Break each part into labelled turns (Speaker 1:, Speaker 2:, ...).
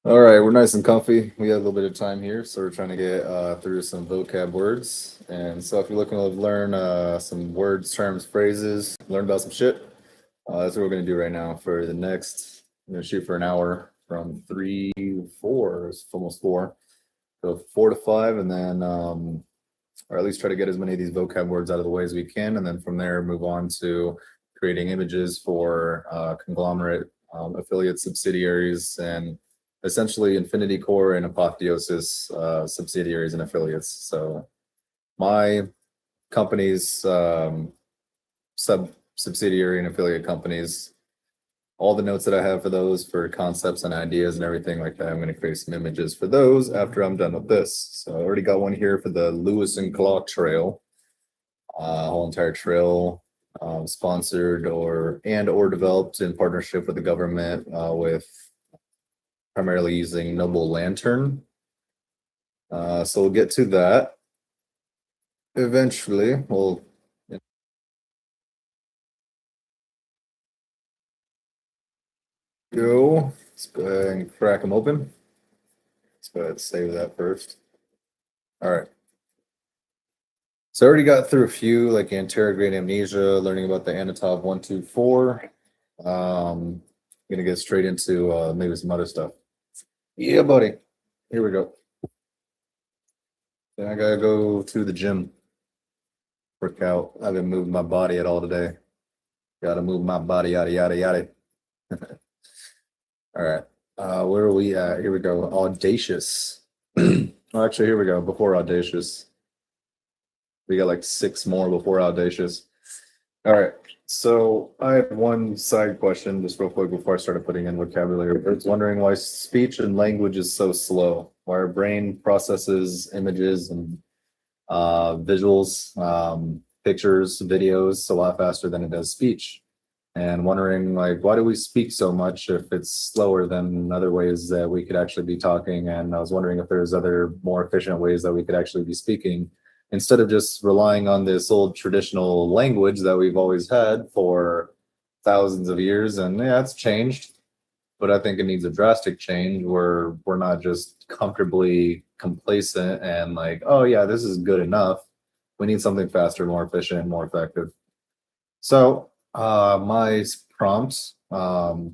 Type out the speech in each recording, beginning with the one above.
Speaker 1: All right, we're nice and comfy. We have a little bit of time here, so we're trying to get through some vocab words. And so, if you're looking to learn some words, terms, phrases, learn about some shit, that's what we're going to do right now for the next. I'm going to shoot for an hour from 3 to 4. It's almost 4, so 4 to 5, and then, or at least try to get as many of these vocab words out of the way as we can, and then from there move on to creating images for conglomerate affiliate subsidiaries and essentially Infinity Core and Apotheosis subsidiaries and affiliates. So my company's subsidiary and affiliate companies, all the notes that I have for those for concepts and ideas and everything like that, I'm going to create some images for those after I'm done with this. So I already got one here for the Lewis and Clark Trail, whole entire trail sponsored or developed in partnership with the government with primarily using Noble Lantern. So we'll get to that eventually. We'll go. Let's go ahead and crack them open. Let's go ahead and save that first. All right. So I already got through a few, like anterograde amnesia, learning about the Anatov 124. Gonna get straight into maybe some other stuff. Yeah, buddy. Here we go. Then I gotta go to the gym. Work out. I haven't moved my body at all today. Gotta move my body, yada yada yada. All right. Where are we at? Here we go. Audacious. Well, actually, here we go. Before audacious. We got like 6 more before audacious. All right. So I have one side question just real quick before I started putting in vocabulary. I was wondering why speech and language is so slow, why our brain processes images and visuals, pictures, videos a lot faster than it does speech. And wondering like, why do we speak so much if it's slower than other ways that we could actually be talking? And I was wondering if there's other more efficient ways that we could actually be speaking instead of just relying on this old traditional language that we've always had for thousands of years. And yeah, it's changed, but I think it needs a drastic change where we're not just comfortably complacent and like, oh yeah, this is good enough. We need something faster, more efficient, more effective. So my prompt to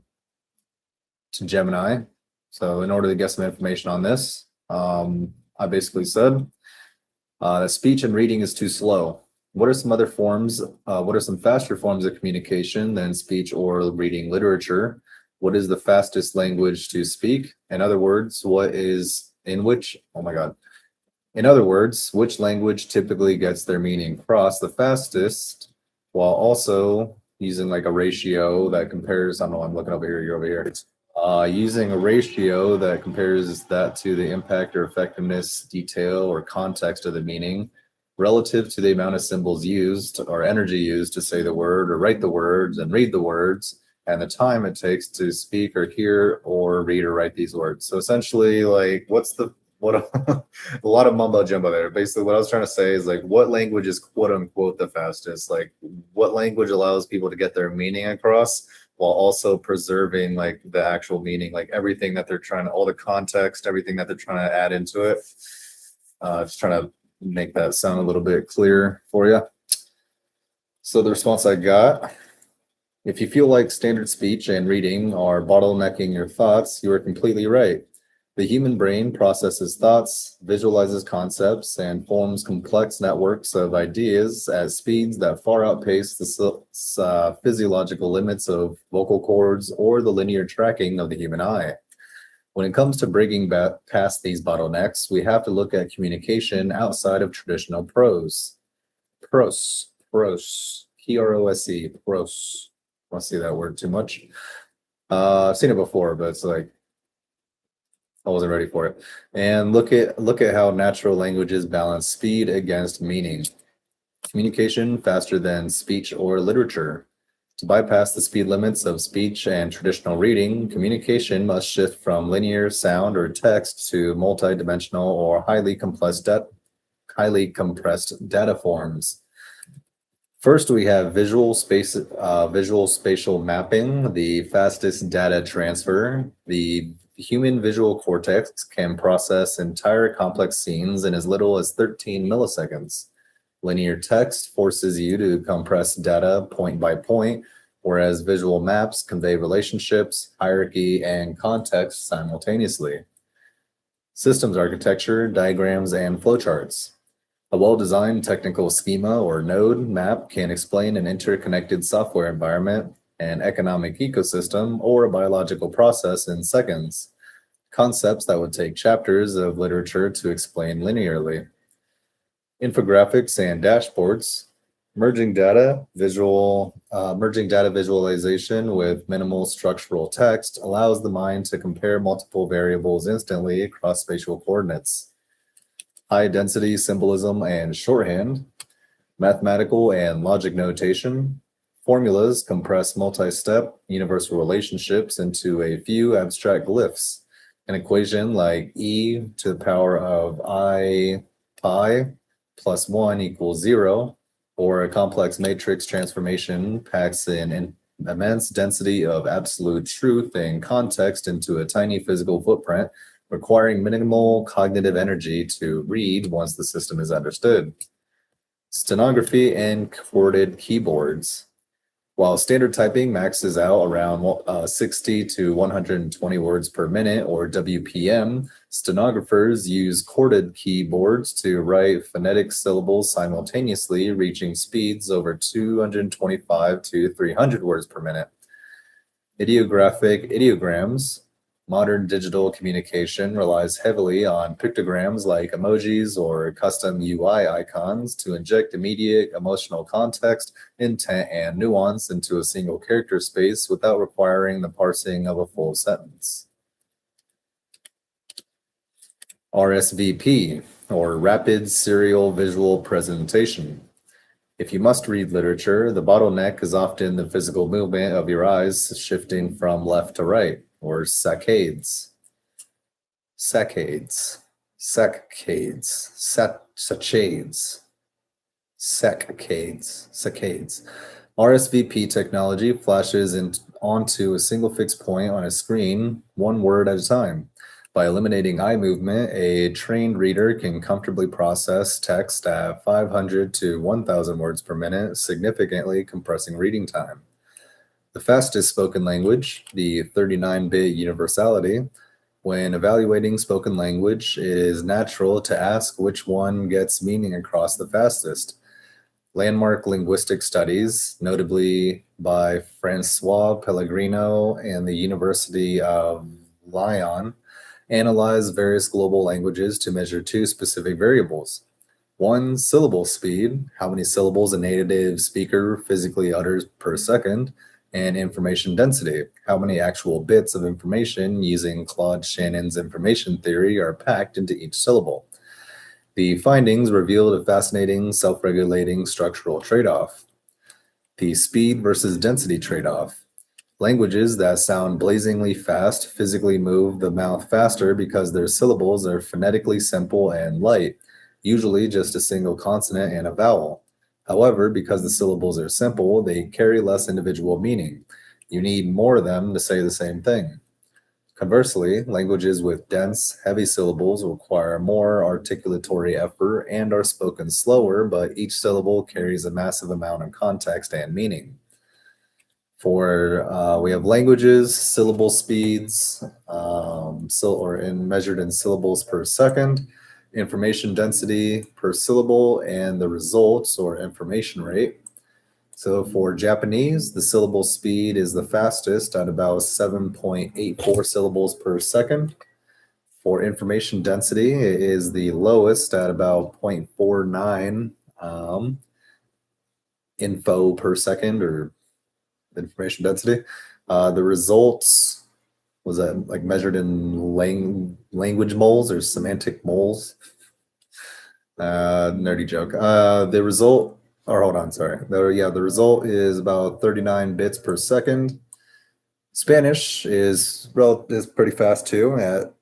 Speaker 1: Gemini. So in order to get some information on this, I basically said, speech and reading is too slow. What are some other forms? What are some faster forms of communication than speech or reading literature? What is the fastest language to speak? In other words, in other words, which language typically gets their meaning across the fastest while also using like a ratio that compares, I don't know, I'm looking over here, you're over here. Using a ratio that compares that to the impact or effectiveness, detail, or context of the meaning relative to the amount of symbols used or energy used to say the word or write the words and read the words and the time it takes to speak or hear or read or write these words. So essentially, like, what a lot of mumbo jumbo there. Basically, what I was trying to say is like, what language is quote unquote the fastest? Like, what language allows people to get their meaning across while also preserving like the actual meaning, like everything that they're trying to, all the context, everything that they're trying to add into it. Just trying to make that sound a little bit clearer for you. So the response I got, if you feel like standard speech and reading are bottlenecking your thoughts, you are completely right. The human brain processes thoughts, visualizes concepts, and forms complex networks of ideas at speeds that far outpace the physiological limits of vocal cords or the linear tracking of the human eye. When it comes to breaking past these bottlenecks, we have to look at communication outside of traditional prose. Prose, P-R-O-S-E, prose. I don't see that word too much. I've seen it before, but it's like, I wasn't ready for it. And look at how natural languages balance speed against meaning. Communication faster than speech or literature. To bypass the speed limits of speech and traditional reading, communication must shift from linear sound or text to multidimensional or highly compressed data forms. First, we have visual spatial mapping, the fastest data transfer, the The human visual cortex can process entire complex scenes in as little as 13 milliseconds. Linear text forces you to compress data point by point, whereas visual maps convey relationships, hierarchy, and context simultaneously. Systems architecture, diagrams, and flowcharts. A well-designed technical schema or node map can explain an interconnected software environment, an economic ecosystem, or a biological process in seconds, concepts that would take chapters of literature to explain linearly. Infographics and dashboards. Merging data visualization with minimal structural text allows the mind to compare multiple variables instantly across spatial coordinates. High density symbolism and shorthand. Mathematical and logic notation. Formulas compress multi-step universal relationships into a few abstract glyphs. An equation like e to the power of I pi plus 1 equals 0, or a complex matrix transformation packs an immense density of absolute truth and context into a tiny physical footprint, requiring minimal cognitive energy to read once the system is understood. Stenography and corded keyboards. While standard typing maxes out around 60 to 120 words per minute, or WPM, stenographers use corded keyboards to write phonetic syllables simultaneously, reaching speeds over 225 to 300 words per minute. Ideograms. Modern digital communication relies heavily on pictograms like emojis or custom UI icons to inject immediate emotional context, intent, and nuance into a single character space without requiring the parsing of a full sentence. RSVP, or Rapid Serial Visual Presentation. If you must read literature, the bottleneck is often the physical movement of your eyes shifting from left to right, or saccades. RSVP technology flashes onto a single fixed point on a screen, one word at a time. By eliminating eye movement, a trained reader can comfortably process text at 500 to 1,000 words per minute, significantly compressing reading time. The fastest spoken language, the 39-bit universality. When evaluating spoken language, it is natural to ask which one gets meaning across the fastest. Landmark linguistic studies, notably by Francois Pellegrino and the University of Lyon, analyze various global languages to measure two specific variables. One, syllable speed, how many syllables a native speaker physically utters per second, and information density, how many actual bits of information using Claude Shannon's information theory are packed into each syllable. The findings revealed a fascinating self-regulating structural trade-off. The speed versus density trade-off. Languages that sound blazingly fast physically move the mouth faster because their syllables are phonetically simple and light, usually just a single consonant and a vowel. However, because the syllables are simple, they carry less individual meaning. You need more of them to say the same thing. Conversely, languages with dense, heavy syllables require more articulatory effort and are spoken slower, but each syllable carries a massive amount of context and meaning. We have languages, syllable speeds, measured in syllables per second, information density per syllable, and the results or information rate. So for Japanese, the syllable speed is the fastest at about 7.84 syllables per second. For information density, it is the lowest at about 0.49 info per second, or information density. The results, was that like measured in language moles or semantic moles? Nerdy joke. The result is about 39 bits per second. Spanish is pretty fast too, at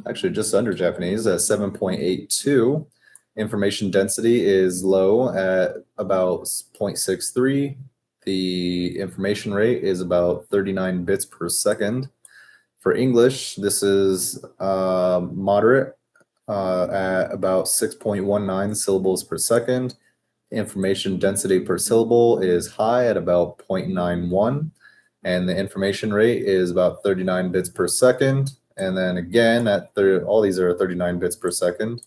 Speaker 1: actually just under Japanese at 7.82. Information density is low at about 0.63. The information rate is about 39 bits per second. For English, this is moderate at about 6.19 syllables per second. Information density per syllable is high at about 0.91, and the information rate is about 39 bits per second. And then again, all these are 39 bits per second.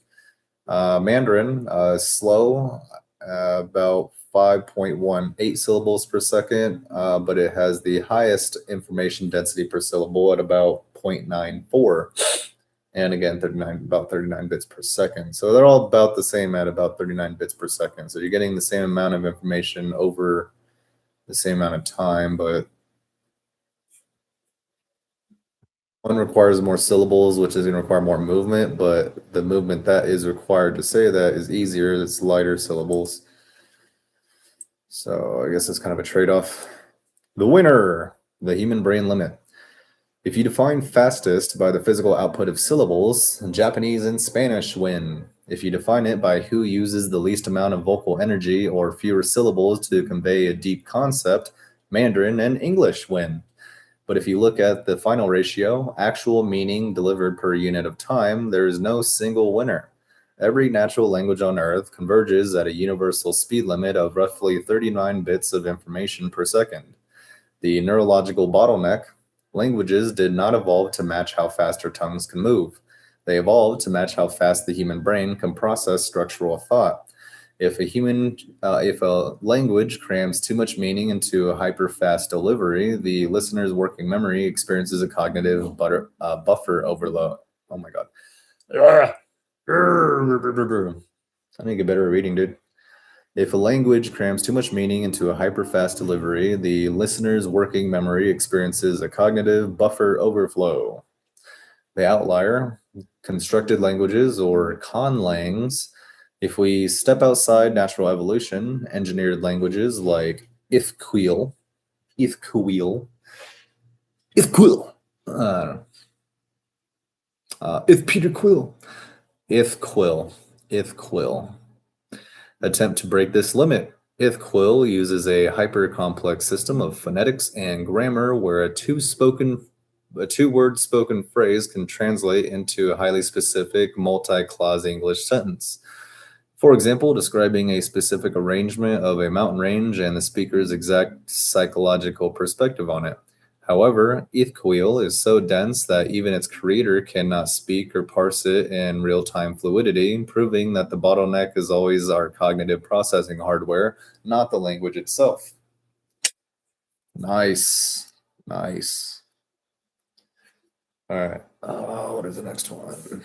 Speaker 1: Mandarin is slow, about 5.18 syllables per second, but it has the highest information density per syllable at about 0.94. And again, about 39 bits per second. So they're all about the same at about 39 bits per second. So you're getting the same amount of information over the same amount of time, but one requires more syllables, which is going to require more movement, but the movement that is required to say that is easier. It's lighter syllables. So I guess it's kind of a trade-off. The winner, the human brain limit. If you define fastest by the physical output of syllables, Japanese and Spanish win. If you define it by who uses the least amount of vocal energy or fewer syllables to convey a deep concept, Mandarin and English win. But if you look at the final ratio, actual meaning delivered per unit of time, there is no single winner. Every natural language on Earth converges at a universal speed limit of roughly 39 bits of information per second. The neurological bottleneck: languages did not evolve to match how fast our tongues can move. They evolved to match how fast the human brain can process structural thought. If a language crams too much meaning into a hyper-fast delivery, the listener's working memory experiences a cognitive buffer overload. Oh my god! I need to get better at reading, dude. If a language crams too much meaning into a hyper-fast delivery, the listener's working memory experiences a cognitive buffer overflow. The outlier: constructed languages, or conlangs. If we step outside natural evolution, engineered languages like Ithquil, Ithquil, Ithquil, If Peter Quill, Ithquil, Ithquil, attempt to break this limit. Ithquil uses a hyper-complex system of phonetics and grammar where a two-word spoken phrase can translate into a highly specific multi-clause English sentence. For example, describing a specific arrangement of a mountain range and the speaker's exact psychological perspective on it. However, Ithquil is so dense that even its creator cannot speak or parse it in real-time fluidity, proving that the bottleneck is always our cognitive processing hardware, not the language itself. Nice. Nice. All right. What is the next one?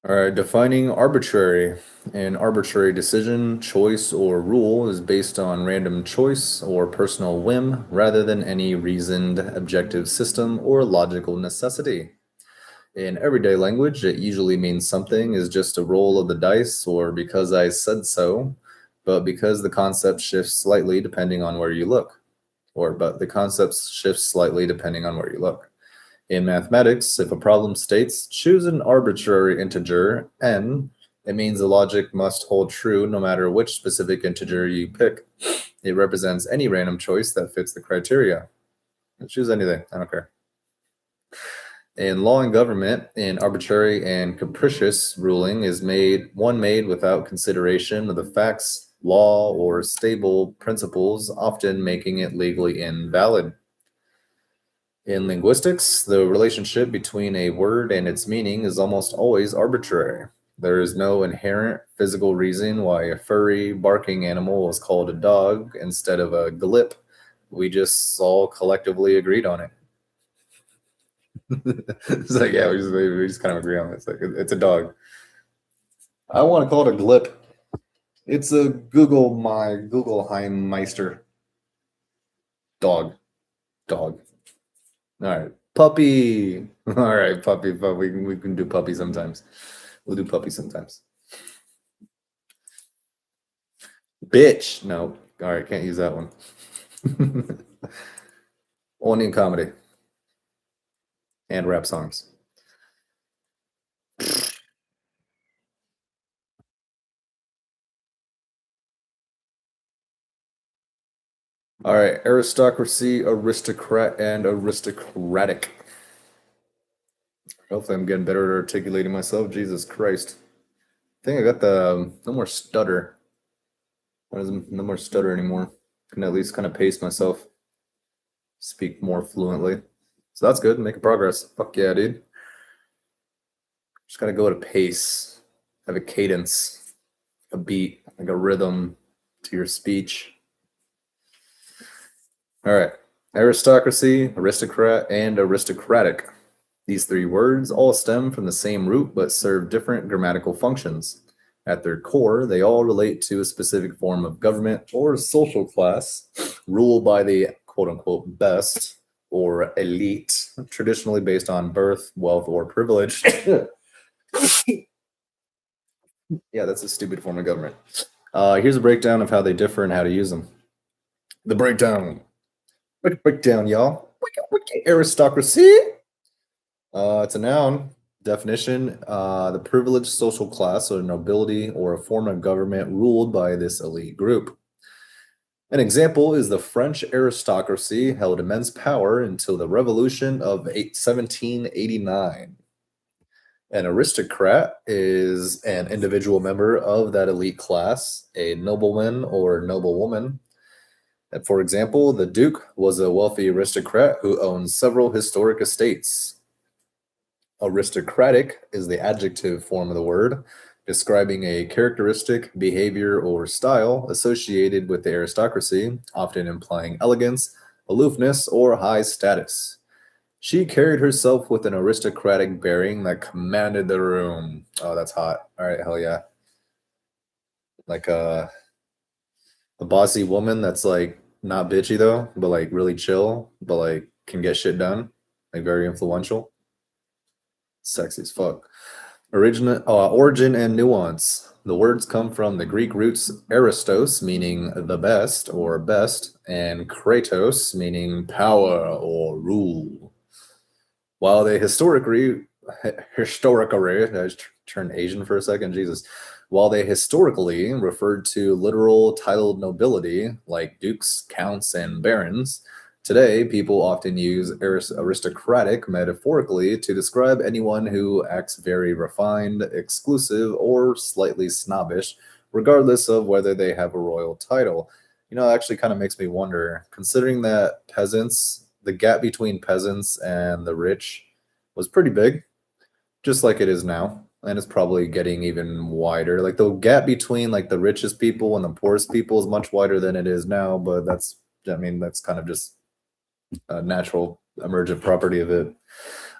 Speaker 1: All right, defining arbitrary. An arbitrary decision, choice, or rule is based on random choice or personal whim rather than any reasoned objective system or logical necessity. In everyday language, it usually means something is just a roll of the dice or because I said so, but because the concept shifts slightly depending on where you look, but the concept shifts slightly depending on where you look. In mathematics, if a problem states choose an arbitrary integer n, it means the logic must hold true no matter which specific integer you pick. It represents any random choice that fits the criteria. Choose anything, I don't care. In law and government, an arbitrary and capricious ruling is made without consideration of the facts, law, or stable principles, often making it legally invalid. In linguistics, the relationship between a word and its meaning is almost always arbitrary. There is no inherent physical reason why a furry, barking animal is called a dog instead of a glip. We just all collectively agreed on it. It's like, yeah, we just kind of agree on it. It's like, it's a dog. I want to call it a glip. It's a Googleheim-meister. Dog. Dog. All right. Puppy. All right, puppy. We can do puppy sometimes. We'll do puppy sometimes. Bitch. No. All right, can't use that one. Only in comedy and rap songs. All right, aristocracy, aristocrat, and aristocratic. Hopefully, I'm getting better at articulating myself. Jesus Christ. I think I got the no more stutter. No more stutter anymore. Can at least kind of pace myself, speak more fluently. So that's good. Making progress. Fuck yeah, dude. Just gotta go at a pace, have a cadence, a beat, like a rhythm to your speech. All right. Aristocracy, aristocrat, and aristocratic. These three words all stem from the same root but serve different grammatical functions. At their core, they all relate to a specific form of government or social class ruled by the quote unquote best or elite, traditionally based on birth, wealth, or privilege. Yeah, that's a stupid form of government. Here's a breakdown of how they differ and how to use them. The breakdown. Breakdown, y'all. Aristocracy. It's a noun. Definition: the privileged social class or nobility or a form of government ruled by this elite group. An example is the French aristocracy held immense power until the Revolution of 1789. An aristocrat is an individual member of that elite class, a nobleman or noblewoman. For example, the Duke was a wealthy aristocrat who owned several historic estates. Aristocratic is the adjective form of the word, describing a characteristic, behavior, or style associated with the aristocracy, often implying elegance, aloofness, or high status. She carried herself with an aristocratic bearing that commanded the room. Oh, that's hot. All right, hell yeah. Like a bossy woman that's like not bitchy though, but like really chill, but like can get shit done, like very influential. Sexy as fuck. Origin and nuance. The words come from the Greek roots aristos, meaning the best or best, and kratos, meaning power or rule. While they historically, I just turned Asian for a second, Jesus. While they historically referred to literal titled nobility, like dukes, counts, and barons, today people often use aristocratic metaphorically to describe anyone who acts very refined, exclusive, or slightly snobbish, regardless of whether they have a royal title. It actually kind of makes me wonder, considering that the gap between peasants and the rich was pretty big, just like it is now. And it's probably getting even wider. Like the gap between like the richest people and the poorest people is much wider than it is now, but that's kind of just a natural emergent property of it.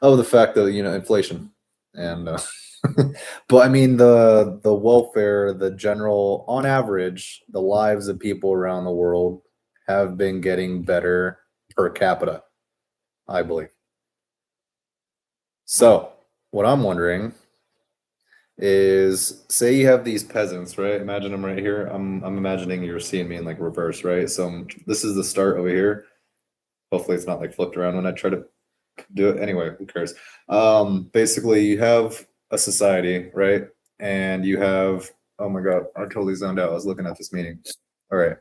Speaker 1: Oh, the fact that, inflation and but I mean the welfare, the general on average, the lives of people around the world have been getting better per capita, I believe. So, what I'm wondering is, say you have these peasants, right? Imagine them right here. I'm imagining you're seeing me in like reverse, right? So this is the start over here. Hopefully it's not like flipped around when I try to do it. Anyway, who cares? Basically you have a society, right? And you have, oh my God, I totally zoned out. I was looking at this meeting. All right.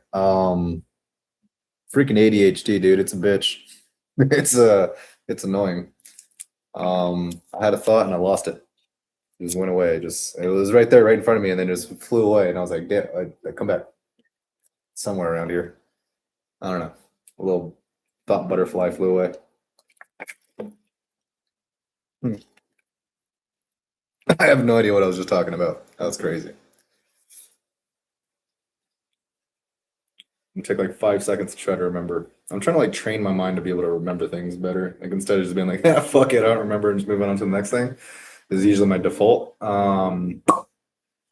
Speaker 1: Freaking ADHD, dude. It's a bitch. It's annoying. I had a thought and I lost it. It just went away. It was right there, right in front of me, and then just flew away. And I was like, "Yeah, I come back somewhere around here." I don't know. A little thought butterfly flew away. Hmm. I have no idea what I was just talking about. That was crazy. It take like 5 seconds to try to remember. I'm trying to like train my mind to be able to remember things better. Like instead of just being like, "Yeah, fuck it, I don't remember," and just moving on to the next thing. This is usually my default. I need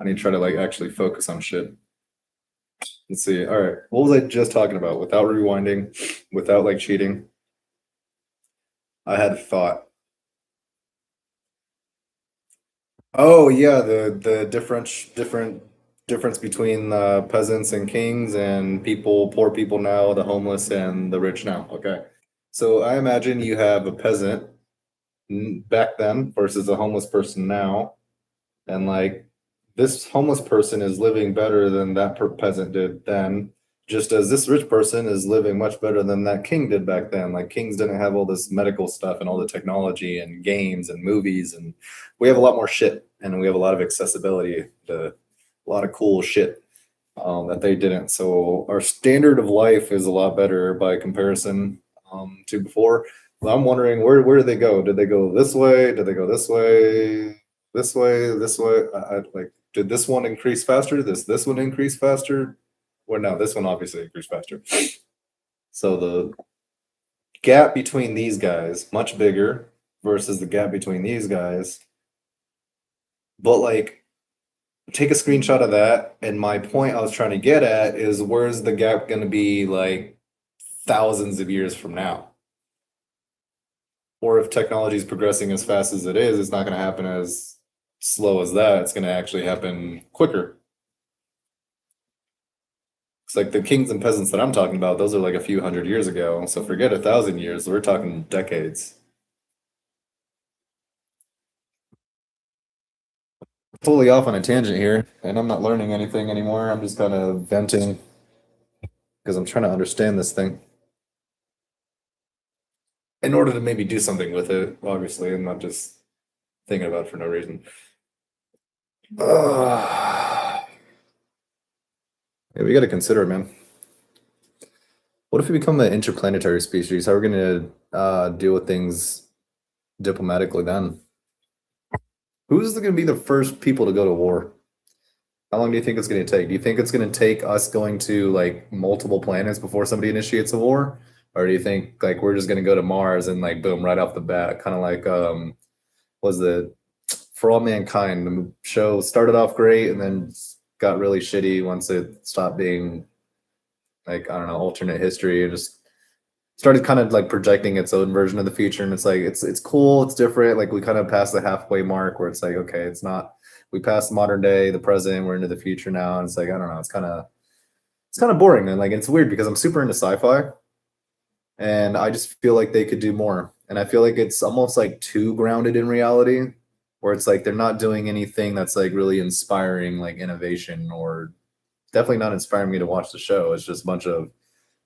Speaker 1: to try to like actually focus on shit. Let's see. All right. What was I just talking about? Without rewinding, without like cheating. I had a thought. Oh yeah, the difference between peasants and kings and people, poor people now, the homeless and the rich now. Okay. So I imagine you have a peasant back then versus a homeless person now, and like this homeless person is living better than that peasant did then, Just as this rich person is living much better than that king did back then. Like kings didn't have all this medical stuff and all the technology and games and movies, and we have a lot more shit, and we have a lot of accessibility to a lot of cool shit that they didn't. So our standard of life is a lot better by comparison to before. I'm wondering where did they go? Did they go this way? Did they go this way? This way? This way? Like, did this one increase faster? This one increase faster? Well, no, this one obviously increased faster. So the gap between these guys much bigger versus the gap between these guys. But like, take a screenshot of that, and my point I was trying to get at is where's the gap going to be like thousands of years from now? Or if technology is progressing as fast as it is, it's not going to happen as slow as that. It's going to actually happen quicker. It's like the kings and peasants that I'm talking about, those are like a few hundred years ago. So forget 1,000 years, we're talking decades. Totally off on a tangent here, and I'm not learning anything anymore. I'm just kind of venting because I'm trying to understand this thing in order to maybe do something with it, obviously, and not just thinking about it for no reason. Yeah, we got to consider it, man. What if we become an interplanetary species? How are we going to deal with things diplomatically then? Who's going to be the first people to go to war? How long do you think it's going to take? Do you think it's going to take us going to like multiple planets before somebody initiates a war? Or do you think like we're just going to go to Mars and like boom, right off the bat? Kind of like, was it For All Mankind? The show started off great and then got really shitty once it stopped being like, I don't know, alternate history, and just started kind of like projecting its own version of the future. And it's like it's cool, it's different. Like we kind of passed the halfway mark where it's like, okay, it's not, we passed the modern day, the present, we're into the future now. And it's like, I don't know, it's kind of boring. And like it's weird because I'm super into sci-fi and I just feel like they could do more. And I feel like it's almost like too grounded in reality, where it's like they're not doing anything that's like really inspiring, like innovation, or definitely not inspiring me to watch the show. It's just a bunch of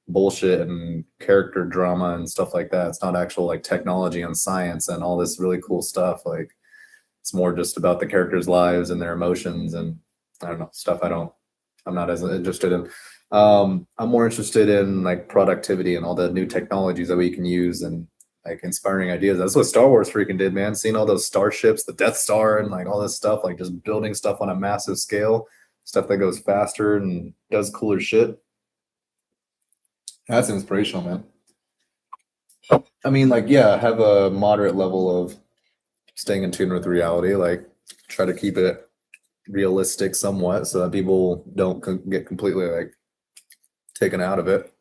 Speaker 1: bullshit and character drama and stuff like that. It's not actual like technology and science and all this really cool stuff. Like it's more just about the characters' lives and their emotions and I don't know, stuff I'm not as interested in. I'm more interested in like productivity and all the new technologies that we can use and like inspiring ideas. That's what Star Wars freaking did, man. Seeing all those starships, the Death Star, and like all this stuff, like just building stuff on a massive scale, stuff that goes faster and does cooler shit. That's inspirational, man. I mean, like, yeah, have a moderate level of staying in tune with reality. Like, try to keep it realistic somewhat, so that people don't get completely like taken out of it.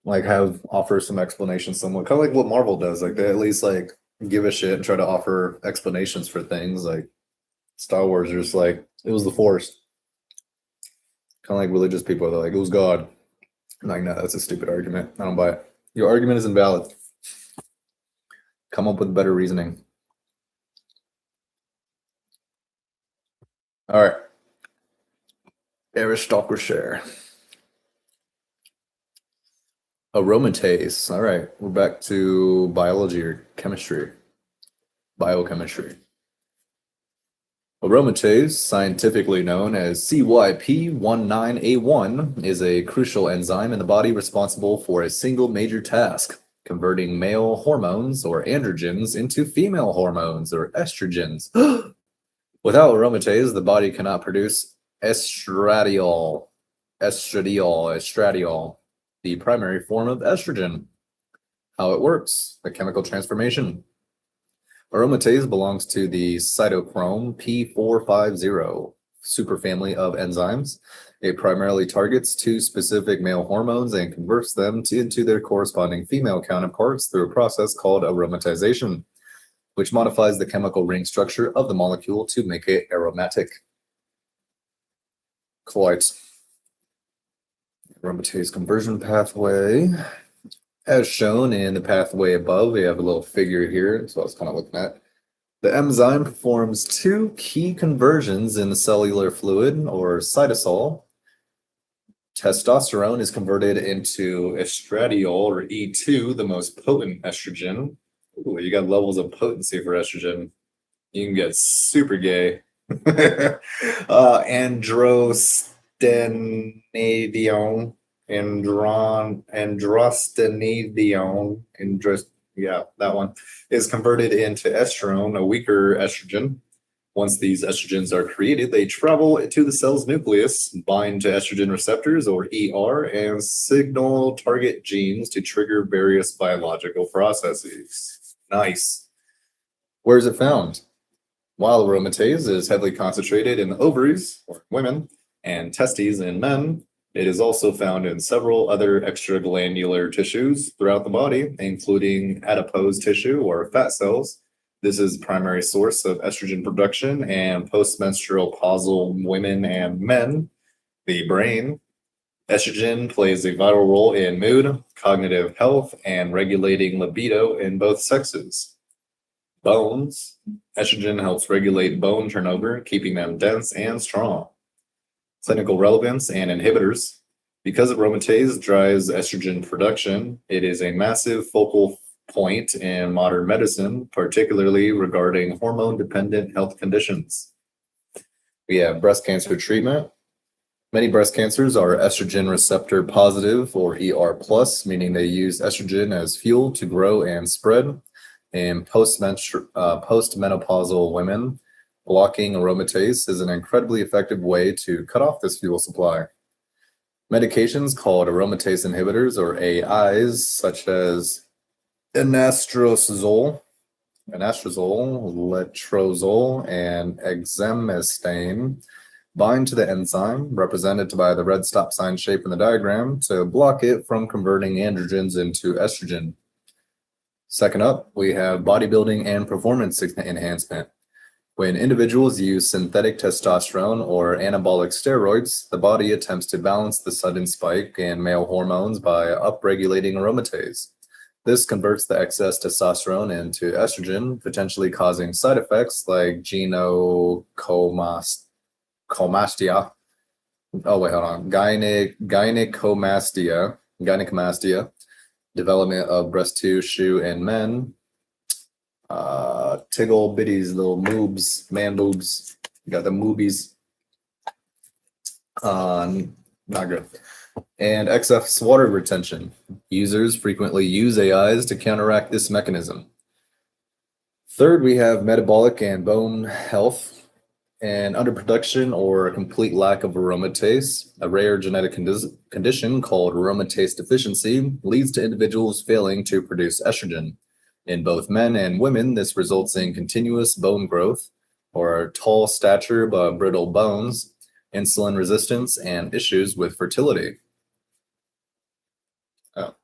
Speaker 1: Like, have offer some explanation somewhat, kind of like what Marvel does. Like, they at least like give a shit and try to offer explanations for things. Like Star Wars, are just like it was the Force. Kind of like religious people, they're like it was God. I'm like, no, that's a stupid argument. I don't buy it. Your argument is invalid. Come up with better reasoning. All right. Aristocracy. Aromatase. All right. We're back to biology or chemistry. Biochemistry. Aromatase, scientifically known as CYP19A1, is a crucial enzyme in the body responsible for a single major task: converting male hormones or androgens into female hormones or estrogens. Without aromatase, the body cannot produce estradiol, the primary form of estrogen. How it works: the chemical transformation. Aromatase belongs to the cytochrome P450 superfamily of enzymes. It primarily targets two specific male hormones and converts them into their corresponding female counterparts through a process called aromatization, which modifies the chemical ring structure of the molecule to make it aromatic. Quite. Aromatase conversion pathway. As shown in the pathway above, we have a little figure here, so I was kind of looking at. The enzyme performs two key conversions in the cellular fluid, or cytosol. Testosterone is converted into estradiol or E2, the most potent estrogen. Ooh, you got levels of potency for estrogen. You can get super gay. Androstenedione, yeah, that one is converted into estrone, a weaker estrogen. Once these estrogens are created, they travel to the cell's nucleus, bind to estrogen receptors or ER, and signal target genes to trigger various biological processes. Nice. Where is it found? While aromatase is heavily concentrated in the ovaries or women and testes in men, it is also found in several other extraglandular tissues throughout the body, including adipose tissue or fat cells. This is the primary source of estrogen production and postmenstrual pausal women and men. The brain. Estrogen plays a vital role in mood, cognitive health, and regulating libido in both sexes. Bones. Estrogen helps regulate bone turnover, keeping them dense and strong. Clinical relevance and inhibitors. Because aromatase drives estrogen production, it is a massive focal point in modern medicine, particularly regarding hormone-dependent health conditions. We have breast cancer treatment. Many breast cancers are estrogen receptor positive or ER plus, meaning they use estrogen as fuel to grow and spread. In postmenopausal women, blocking aromatase is an incredibly effective way to cut off this fuel supply. Medications called aromatase inhibitors or AIs, such as anastrozole, letrozole, and exemestane, bind to the enzyme represented by the red stop sign shape in the diagram to block it from converting androgens into estrogen. Second up, we have bodybuilding and performance enhancement. When individuals use synthetic testosterone or anabolic steroids, the body attempts to balance the sudden spike in male hormones by upregulating aromatase. This converts the excess testosterone into estrogen, potentially causing side effects like gynecomastia. Gynecomastia, development of breast tissue in men, tiggle bitties, little moobs, man boobs. You got the moobies. Not good. And excess water retention. Users frequently use AIs to counteract this mechanism. Third, we have metabolic and bone health. And underproduction or a complete lack of aromatase, a rare genetic condition called aromatase deficiency, leads to individuals failing to produce estrogen. In both men and women, this results in continuous bone growth, or tall stature but brittle bones, insulin resistance, and issues with fertility. Oh,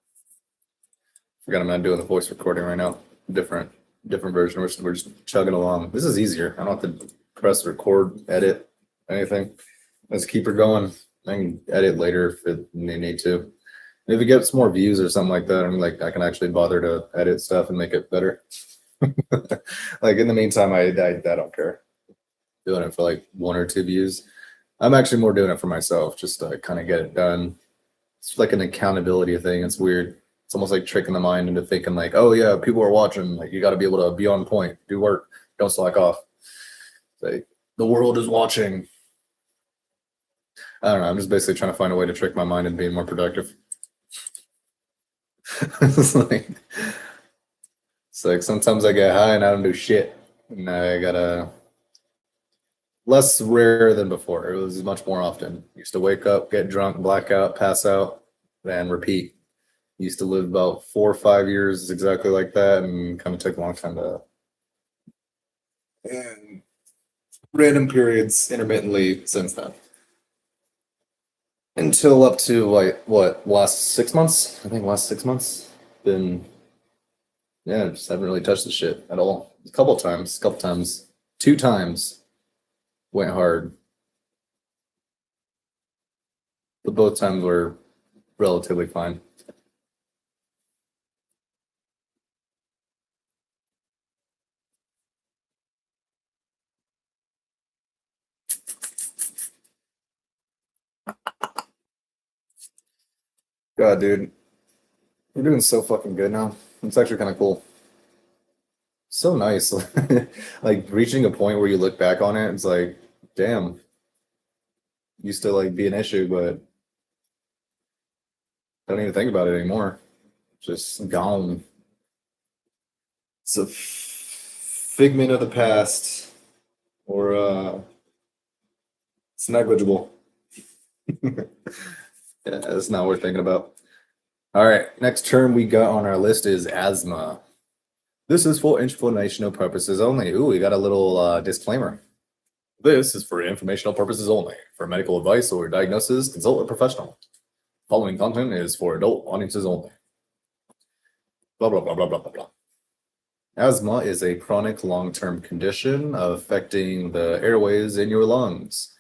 Speaker 1: forgot I'm not doing the voice recording right now. Different version. We're just chugging along. This is easier. I don't have to press record, edit, anything. Let's keep her going. I can edit later if it need to. If it gets more views or something like that, I'm like I can actually bother to edit stuff and make it better. Like in the meantime, I don't care. Doing it for like 1 or 2 views. I'm actually more doing it for myself, just to kind of get it done. It's like an accountability thing. It's weird. It's almost like tricking the mind into thinking like, oh yeah, people are watching. Like you got to be able to be on point, do work, don't slack off. Like the world is watching. I don't know. I'm just basically trying to find a way to trick my mind into being more productive. it's like sometimes I get high and I don't do shit. And I gotta less rare than before. It was much more often. Used to wake up, get drunk, black out, pass out, then repeat. Used to live about 4 or 5 years exactly like that, and kind of took a long time to. And random periods intermittently since then. Until up to like what, last 6 months? I think last 6 months. Been just haven't really touched the shit at all. A couple times, 2 times went hard. But both times were relatively fine. God, dude, we're doing so fucking good now. It's actually kind of cool. So nice. Like reaching a point where you look back on it, it's like, damn, used to like be an issue, but I don't even think about it anymore. Just gone. It's a figment of the past, or it's negligible. Yeah, it's not worth thinking about. All right, next term we got on our list is asthma. This is for informational purposes only. Ooh, we got a little disclaimer. This is for informational purposes only. For medical advice or diagnosis, consult a professional. Following content is for adult audiences only. Blah, blah, blah, blah, blah, blah, blah. Asthma is a chronic long-term condition affecting the airways in your lungs.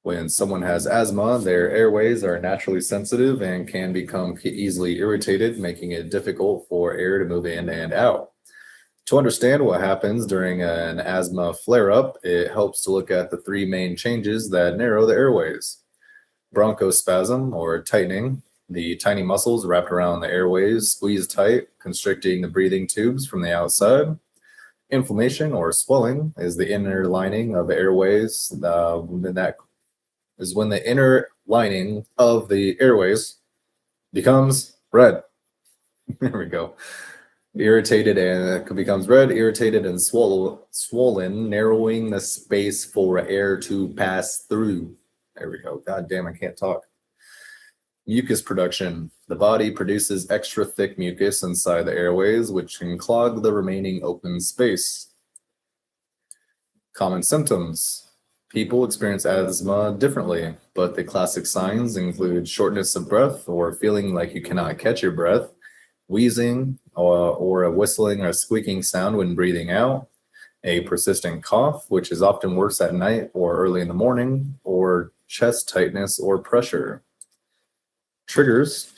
Speaker 1: When someone has asthma, their airways are naturally sensitive and can become easily irritated, making it difficult for air to move in and out. To understand what happens during an asthma flare-up, it helps to look at the three main changes that narrow the airways. Bronchospasm, or tightening. The tiny muscles wrapped around the airways squeeze tight, constricting the breathing tubes from the outside. Inflammation, or swelling, is the inner lining of the airways. That is when the inner lining of the airways becomes red. There we go. Irritated and it becomes red, irritated and swollen, narrowing the space for air to pass through. There we go. God damn, I can't talk. Mucus production. The body produces extra thick mucus inside the airways, which can clog the remaining open space. Common symptoms. People experience asthma differently, but the classic signs include shortness of breath or feeling like you cannot catch your breath, wheezing or a whistling or squeaking sound when breathing out, a persistent cough, which is often worse at night or early in the morning, or chest tightness or pressure. Triggers.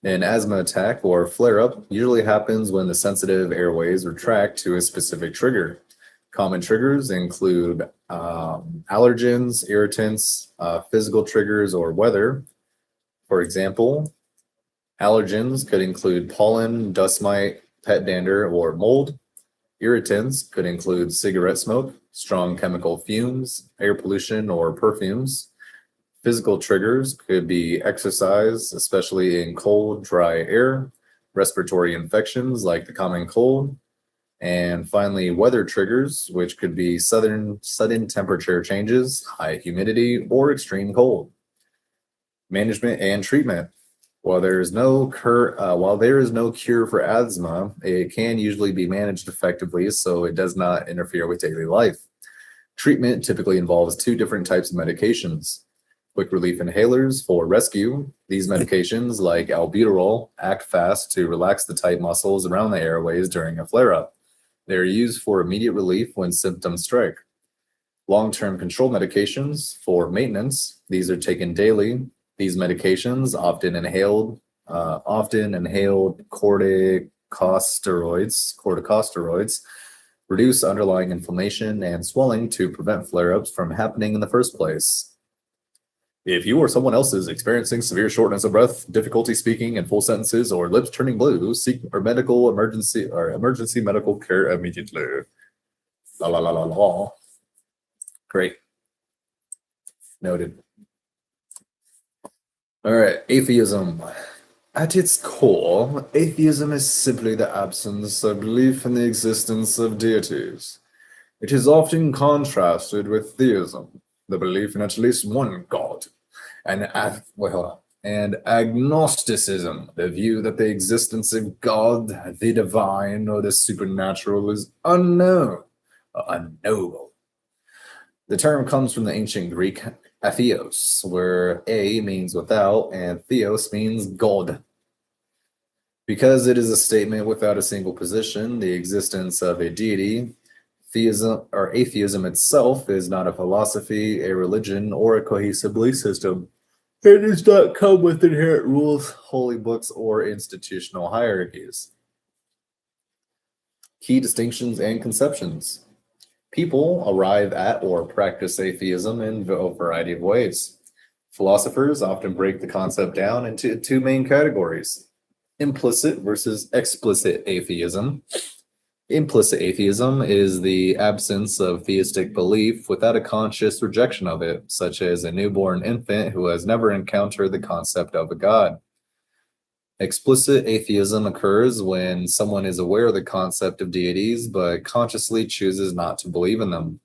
Speaker 1: An asthma attack or flare-up usually happens when the sensitive airways retract to a specific trigger. Common triggers include allergens, irritants, physical triggers, or weather. For example, allergens could include pollen, dust mite, pet dander, or mold. Irritants could include cigarette smoke, strong chemical fumes, air pollution, or perfumes. Physical triggers could be exercise, especially in cold, dry air, respiratory infections like the common cold, and finally, weather triggers, which could be sudden temperature changes, high humidity, or extreme cold. Management and treatment. While there is no cure for asthma, it can usually be managed effectively so it does not interfere with daily life. Treatment typically involves two different types of medications. Quick relief inhalers for rescue. These medications, like albuterol, act fast to relax the tight muscles around the airways during a flare-up. They are used for immediate relief when symptoms strike. Long-term control medications for maintenance. These are taken daily. These medications, often inhaled corticosteroids, reduce underlying inflammation and swelling to prevent flare-ups from happening in the first place. If you or someone else is experiencing severe shortness of breath, difficulty speaking in full sentences, or lips turning blue, seek emergency medical care immediately. La la la la la. Great. Noted. All right, atheism. At its core, atheism is simply the absence of belief in the existence of deities. It is often contrasted with theism, the belief in at least one God, and agnosticism, the view that the existence of God, the divine, or the supernatural is unknown or unknowable. The term comes from the ancient Greek atheos, where a means without and theos means God. Because it is a statement without a single position, the existence of a deity, theism or atheism itself is not a philosophy, a religion, or a cohesive belief system. It does not come with inherent rules, holy books, or institutional hierarchies. Key distinctions and conceptions. People arrive at or practice atheism in a variety of ways. Philosophers often break the concept down into two main categories: implicit versus explicit atheism. Implicit atheism is the absence of theistic belief without a conscious rejection of it, such as a newborn infant who has never encountered the concept of a god. Explicit atheism occurs when someone is aware of the concept of deities but consciously chooses not to believe in them.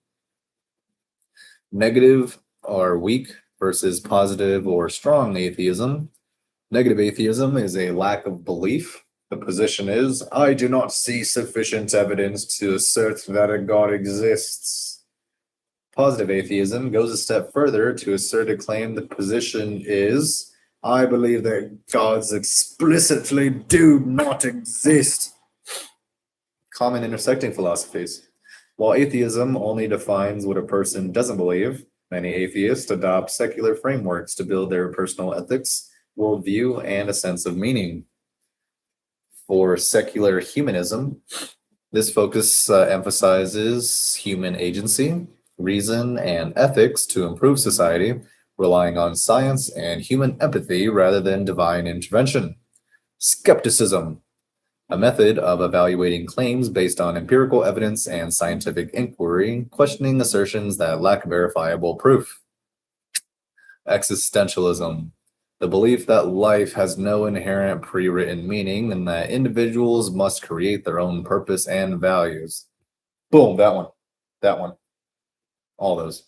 Speaker 1: Negative or weak versus positive or strong atheism. Negative atheism is a lack of belief. The position is, I do not see sufficient evidence to assert that a God exists. Positive atheism goes a step further to assert a claim. The position is, I believe that gods explicitly do not exist. Common intersecting philosophies. While atheism only defines what a person doesn't believe, many atheists adopt secular frameworks to build their personal ethics, worldview, and a sense of meaning. For secular humanism, this focus emphasizes human agency, reason, and ethics to improve society, relying on science and human empathy rather than divine intervention. Skepticism, a method of evaluating claims based on empirical evidence and scientific inquiry, questioning assertions that lack verifiable proof. Existentialism, the belief that life has no inherent pre-written meaning and that individuals must create their own purpose and values. Boom, that one. That one. All those.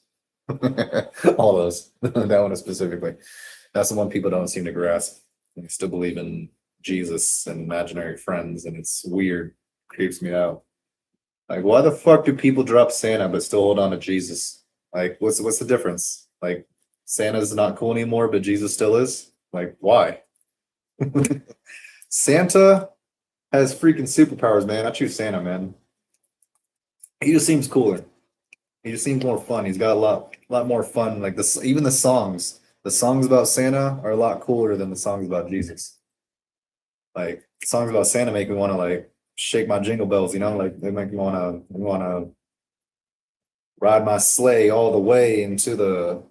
Speaker 1: All those. That one specifically. That's the one people don't seem to grasp. They still believe in Jesus and imaginary friends, and it's weird. Creeps me out. Like, why the fuck do people drop Santa but still hold on to Jesus? Like, what's the difference? Like, Santa's not cool anymore, but Jesus still is? Like, why? Santa has freaking superpowers, man. I choose Santa, man. He just seems cooler. He just seems more fun. He's got a lot more fun. Like this, even the songs about Santa are a lot cooler than the songs about Jesus. Like songs about Santa make me want to like shake my jingle bells, you know, like they make me want to ride my sleigh all the way into the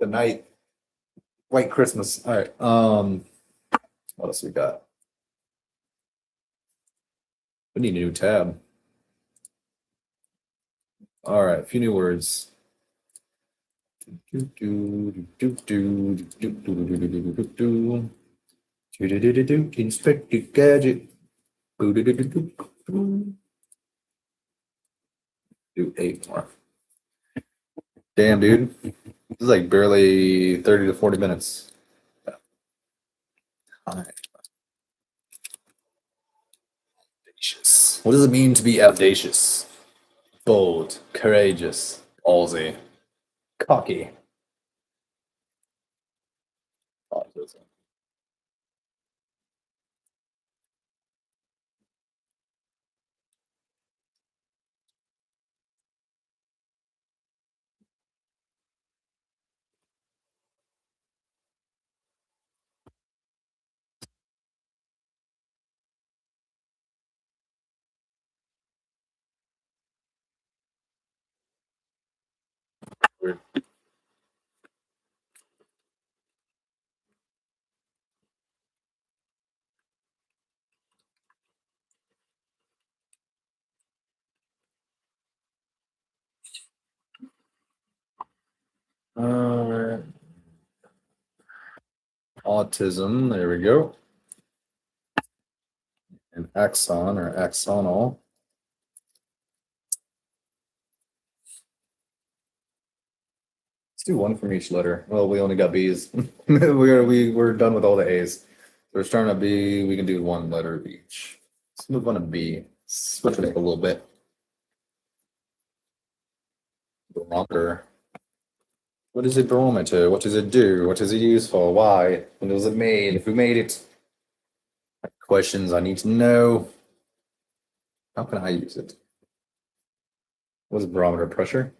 Speaker 1: night. White Christmas. All right. What else we got? We need a new tab. All right, a few new words. Inspector Gadget. Do 8 more. Damn, dude. This is like barely 30 to 40 minutes. Audacious. What does it mean to be audacious? Bold, courageous, ballsy, cocky. Autism. Weird. Alright. Autism, there we go. And axon or axonal. Let's do one from each letter. Well, we only got B's. We're done with all the A's. So we're starting at B. We can do one letter of each. Let's move on to B. Switch it up a little bit. Barometer. What is a barometer? What does it do? What is it used for? Why? When was it made? Who made it? Questions I need to know. How can I use it? What is barometer pressure?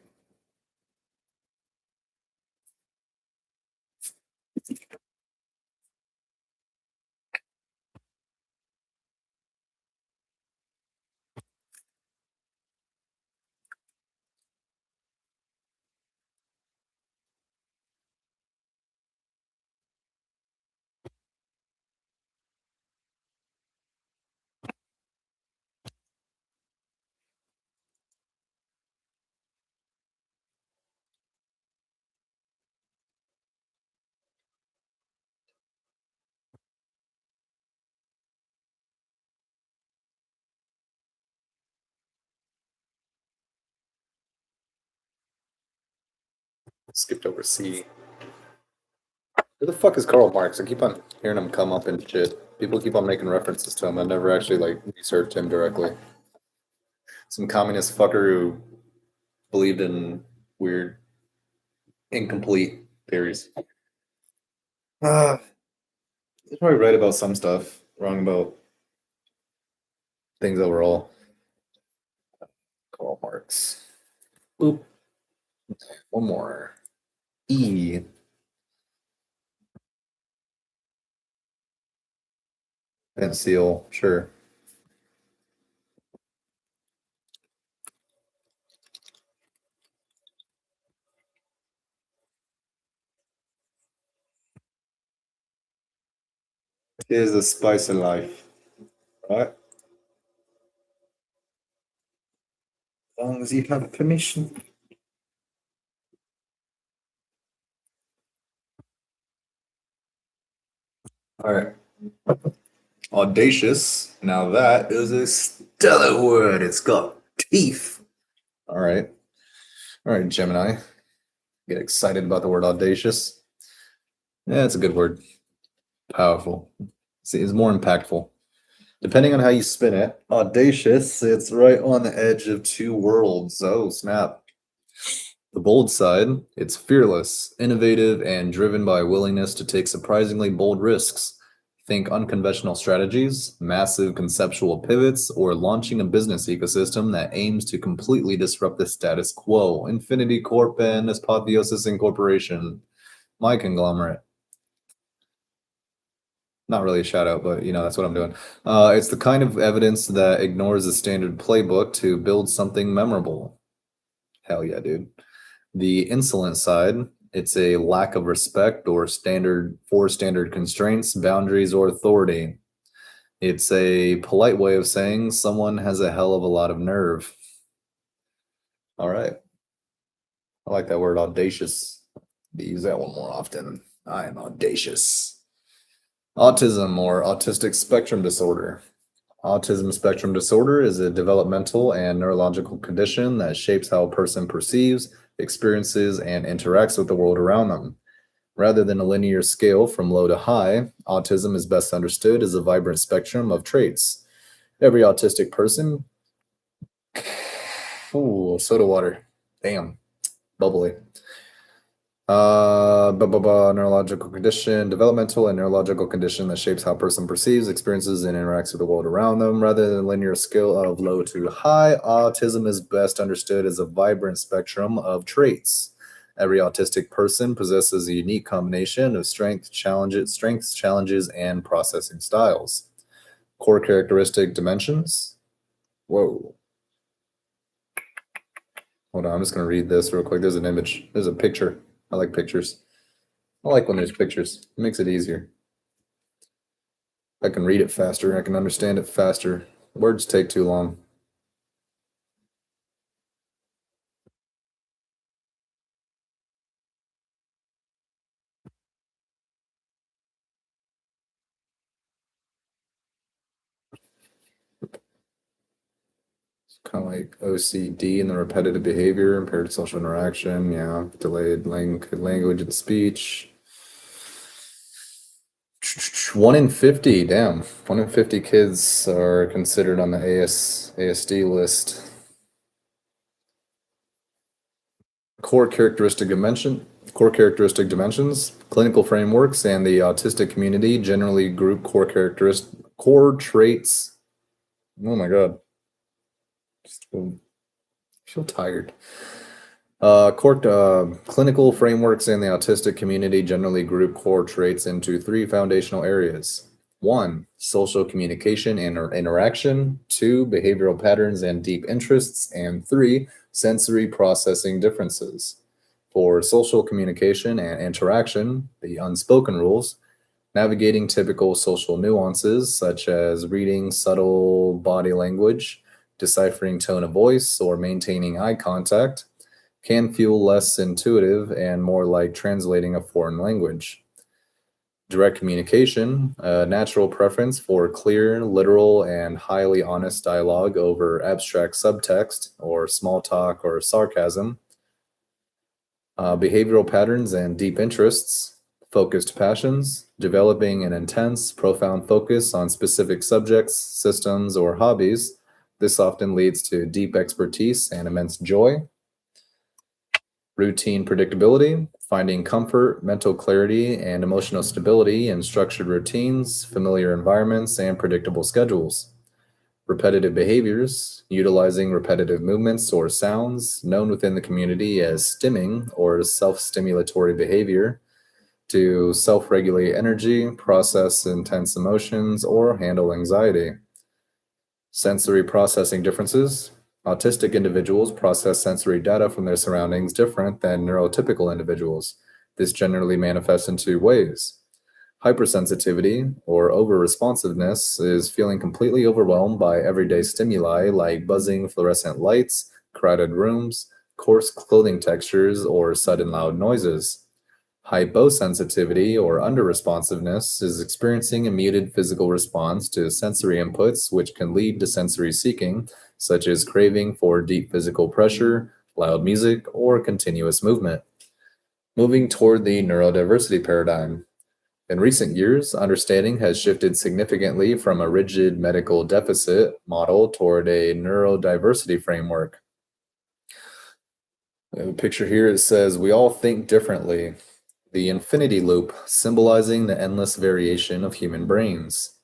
Speaker 1: Skipped over C. Who the fuck is Karl Marx? I keep on hearing him come up and shit. People keep on making references to him. I never actually like researched him directly. Some communist fucker who believed in weird, incomplete theories. He's probably right about some stuff, wrong about things overall. Karl Marx. Boop. One more. E. And seal, sure. Here's the spice of life, right? As long as you have permission. All right. Audacious. Now that is a stellar word. It's got teeth. All right. All right, Gemini. Get excited about the word audacious. Yeah, it's a good word. Powerful. See, it's more impactful. Depending on how you spin it, audacious, it's right on the edge of two worlds. Oh, snap. The bold side, it's fearless, innovative, and driven by a willingness to take surprisingly bold risks. Think unconventional strategies, massive conceptual pivots, or launching a business ecosystem that aims to completely disrupt the status quo. Infinity Corp and Apotheosis Incorporation. My conglomerate. Not really a shout out, but that's what I'm doing. It's the kind of evidence that ignores the standard playbook to build something memorable. Hell yeah, dude. The insolent side, it's a lack of respect or standard constraints, boundaries, or authority. It's a polite way of saying someone has a hell of a lot of nerve. All right. I like that word audacious. Use that one more often. I am audacious. Autism or autistic spectrum disorder. Autism spectrum disorder is a developmental and neurological condition that shapes how a person perceives, experiences, and interacts with the world around them. Rather than a linear scale from low to high, autism is best understood as a vibrant spectrum of traits. Every autistic person. Ooh, soda water. Damn. Bubbly. Neurological condition, developmental and neurological condition that shapes how a person perceives, experiences, and interacts with the world around them. Rather than a linear scale of low to high, autism is best understood as a vibrant spectrum of traits. Every autistic person possesses a unique combination of strengths, challenges, and processing styles. Core characteristic dimensions. Whoa. Hold on, I'm just going to read this real quick. There's an image. There's a picture. I like pictures. I like when there's pictures. It makes it easier. I can read it faster. I can understand it faster. Words take too long. It's kind of like OCD and the repetitive behavior, impaired social interaction, yeah, delayed language and speech. 1 in 50, damn. 1 in 50 kids are considered on the ASD list. Core characteristic dimensions, clinical frameworks, and the autistic community generally group core traits. Oh my god. I feel tired. Clinical frameworks in the autistic community generally group core traits into 3 foundational areas. 1, social communication and interaction. 2, behavioral patterns and deep interests. And 3, sensory processing differences. For social communication and interaction, the unspoken rules, navigating typical social nuances such as reading subtle body language, deciphering tone of voice, or maintaining eye contact, can feel less intuitive and more like translating a foreign language. Direct communication, a natural preference for clear, literal, and highly honest dialogue over abstract subtext or small talk or sarcasm. Behavioral patterns and deep interests, focused passions, developing an intense, profound focus on specific subjects, systems, or hobbies. This often leads to deep expertise and immense joy. Routine predictability, finding comfort, mental clarity, and emotional stability in structured routines, familiar environments, and predictable schedules. Repetitive behaviors, utilizing repetitive movements or sounds known within the community as stimming or self-stimulatory behavior to self-regulate energy, process intense emotions, or handle anxiety. Sensory processing differences. Autistic individuals process sensory data from their surroundings different than neurotypical individuals. This generally manifests in two ways. Hypersensitivity or over-responsiveness is feeling completely overwhelmed by everyday stimuli like buzzing fluorescent lights, crowded rooms, coarse clothing textures, or sudden loud noises. Hyposensitivity or under-responsiveness is experiencing a muted physical response to sensory inputs, which can lead to sensory seeking, such as craving for deep physical pressure, loud music, or continuous movement. Moving toward the neurodiversity paradigm. In recent years, understanding has shifted significantly from a rigid medical deficit model toward a neurodiversity framework. The picture here, it says, we all think differently. The infinity loop, symbolizing the endless variation of human brains.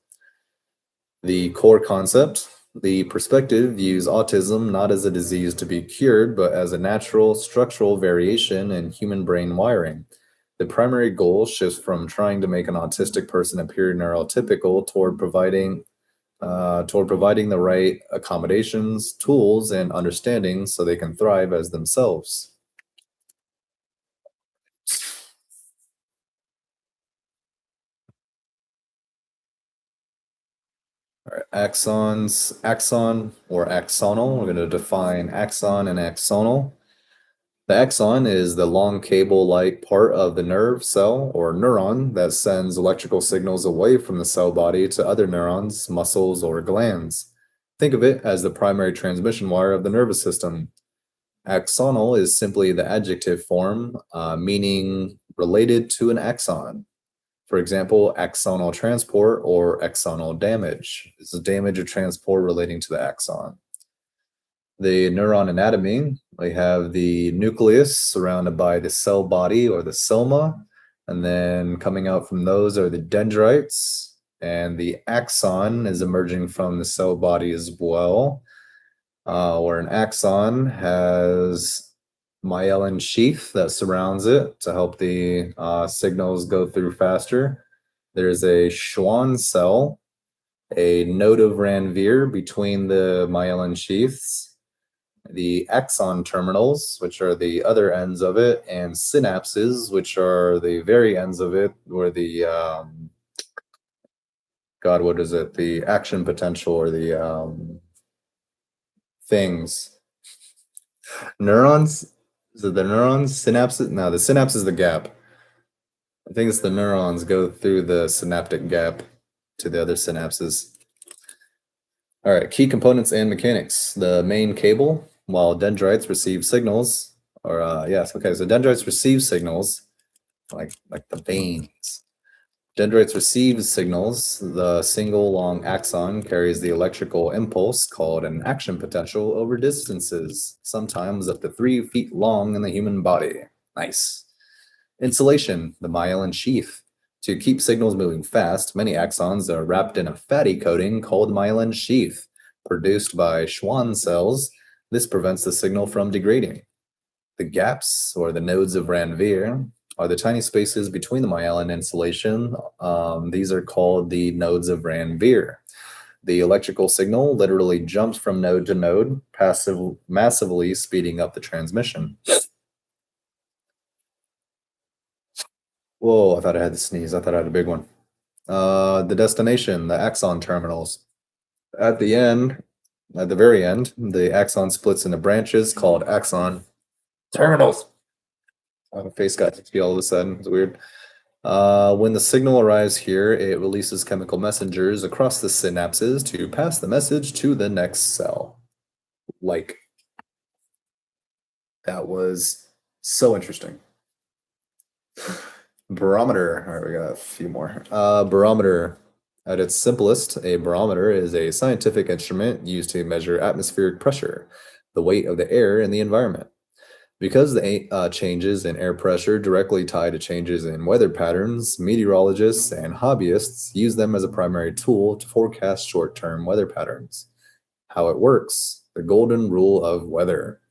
Speaker 1: The core concept, the perspective views autism not as a disease to be cured, but as a natural structural variation in human brain wiring. The primary goal shifts from trying to make an autistic person appear neurotypical toward providing the right accommodations, tools, and understanding so they can thrive as themselves. All right, axon or axonal. We're going to define axon and axonal. The axon is the long cable-like part of the nerve cell or neuron that sends electrical signals away from the cell body to other neurons, muscles, or glands. Think of it as the primary transmission wire of the nervous system. Axonal is simply the adjective form, meaning related to an axon. For example, axonal transport or axonal damage. This is damage or transport relating to the axon. The neuron anatomy, we have the nucleus surrounded by the cell body or the soma, and then coming out from those are the dendrites, and the axon is emerging from the cell body as well, where an axon has myelin sheath that surrounds it to help the signals go through faster. There's a Schwann cell, a node of Ranvier between the myelin sheaths, the axon terminals, which are the other ends of it, and synapses, which are the very ends of it, where the what is it? The action potential or the things. Neurons? Is it the neurons? Synapses? No, the synapse is the gap. I think it's the neurons go through the synaptic gap to the other synapses. All right, key components and mechanics. The main cable, while dendrites receive signals, so dendrites receive signals like the veins. Dendrites receive signals. The single long axon carries the electrical impulse called an action potential over distances, sometimes up to 3 feet long in the human body. Nice. Insulation, the myelin sheath. To keep signals moving fast, many axons are wrapped in a fatty coating called myelin sheath, produced by Schwann cells. This prevents the signal from degrading. The gaps, or the nodes of Ranvier, are the tiny spaces between the myelin insulation. These are called the nodes of Ranvier. The electrical signal literally jumps from node to node, massively speeding up the transmission. Whoa, I thought I had to sneeze. I thought I had a big one. The destination, the axon terminals. At the very end, the axon splits into branches called axon terminals. My face got itchy all of a sudden. It's weird. When the signal arrives here, it releases chemical messengers across the synapses to pass the message to the next cell. Like, that was So interesting. Barometer. All right, we got a few more. Barometer. At its simplest, a barometer is a scientific instrument used to measure atmospheric pressure, the weight of the air in the environment. Because the changes in air pressure directly tie to changes in weather patterns, meteorologists and hobbyists use them as a primary tool to forecast short term weather patterns. How it works: the golden rule of weather.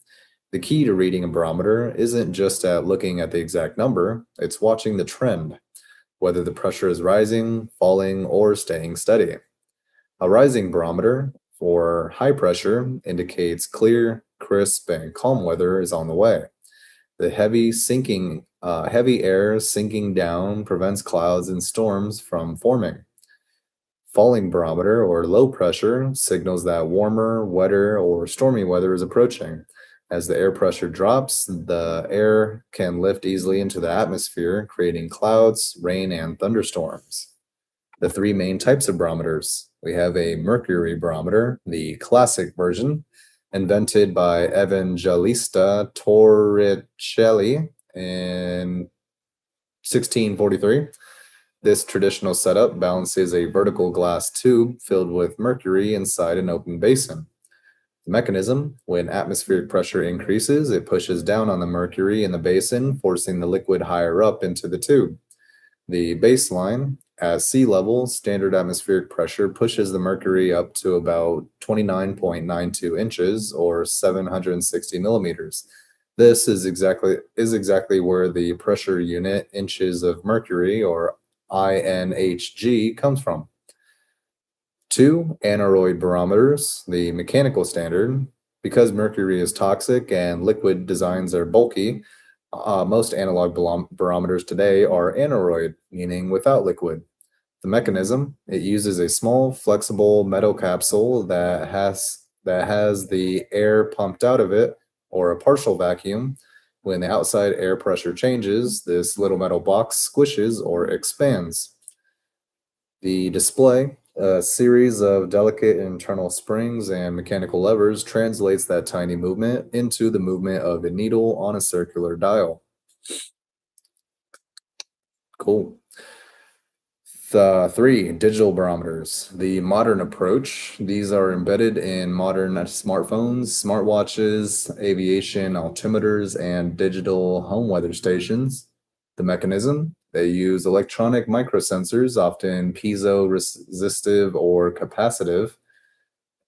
Speaker 1: The key to reading a barometer isn't just at looking at the exact number, it's watching the trend, whether the pressure is rising, falling, or staying steady. A rising barometer, for high pressure, indicates clear, crisp, and calm weather is on the way. The heavy air sinking down prevents clouds and storms from forming. Falling barometer or low pressure signals that warmer, wetter, or stormy weather is approaching. As the air pressure drops, the air can lift easily into the atmosphere, creating clouds, rain, and thunderstorms. The three main types of barometers: we have a mercury barometer, the classic version, invented by Evangelista Torricelli in 1643. This traditional setup balances a vertical glass tube filled with mercury inside an open basin. The mechanism: when atmospheric pressure increases, it pushes down on the mercury in the basin, forcing the liquid higher up into the tube. The baseline: at sea level, standard atmospheric pressure pushes the mercury up to about 29.92 inches or 760 millimeters. This is exactly where the pressure unit inches of mercury, or INHG, comes from. Two, aneroid barometers, the mechanical standard. Because mercury is toxic and liquid designs are bulky, most analog barometers today are aneroid, meaning without liquid. The mechanism: it uses a small, flexible metal capsule that has the air pumped out of it, or a partial vacuum. When the outside air pressure changes, this little metal box squishes or expands. The display, a series of delicate internal springs and mechanical levers, translates that tiny movement into the movement of a needle on a circular dial. Cool. The three, digital barometers. The modern approach. These are embedded in modern smartphones, smartwatches, aviation altimeters, and digital home weather stations. The mechanism: they use electronic microsensors, often piezo resistive or capacitive.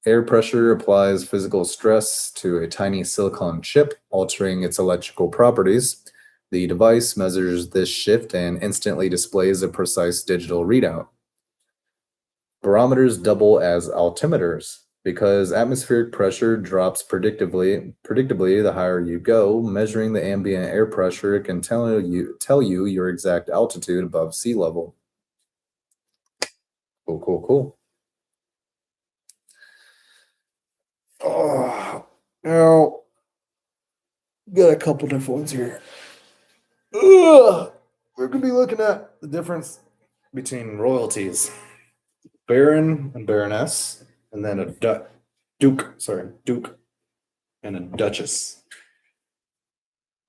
Speaker 1: Air pressure applies physical stress to a tiny silicon chip, altering its electrical properties. The device measures this shift and instantly displays a precise digital readout. Barometers double as altimeters. Because atmospheric pressure drops predictably the higher you go, measuring the ambient air pressure can tell you your exact altitude above sea level. Cool, cool, cool. Oh, now got a couple different ones here. Ugh. We're gonna be looking at the difference between royalties: baron and baroness, and then a duke, and a duchess.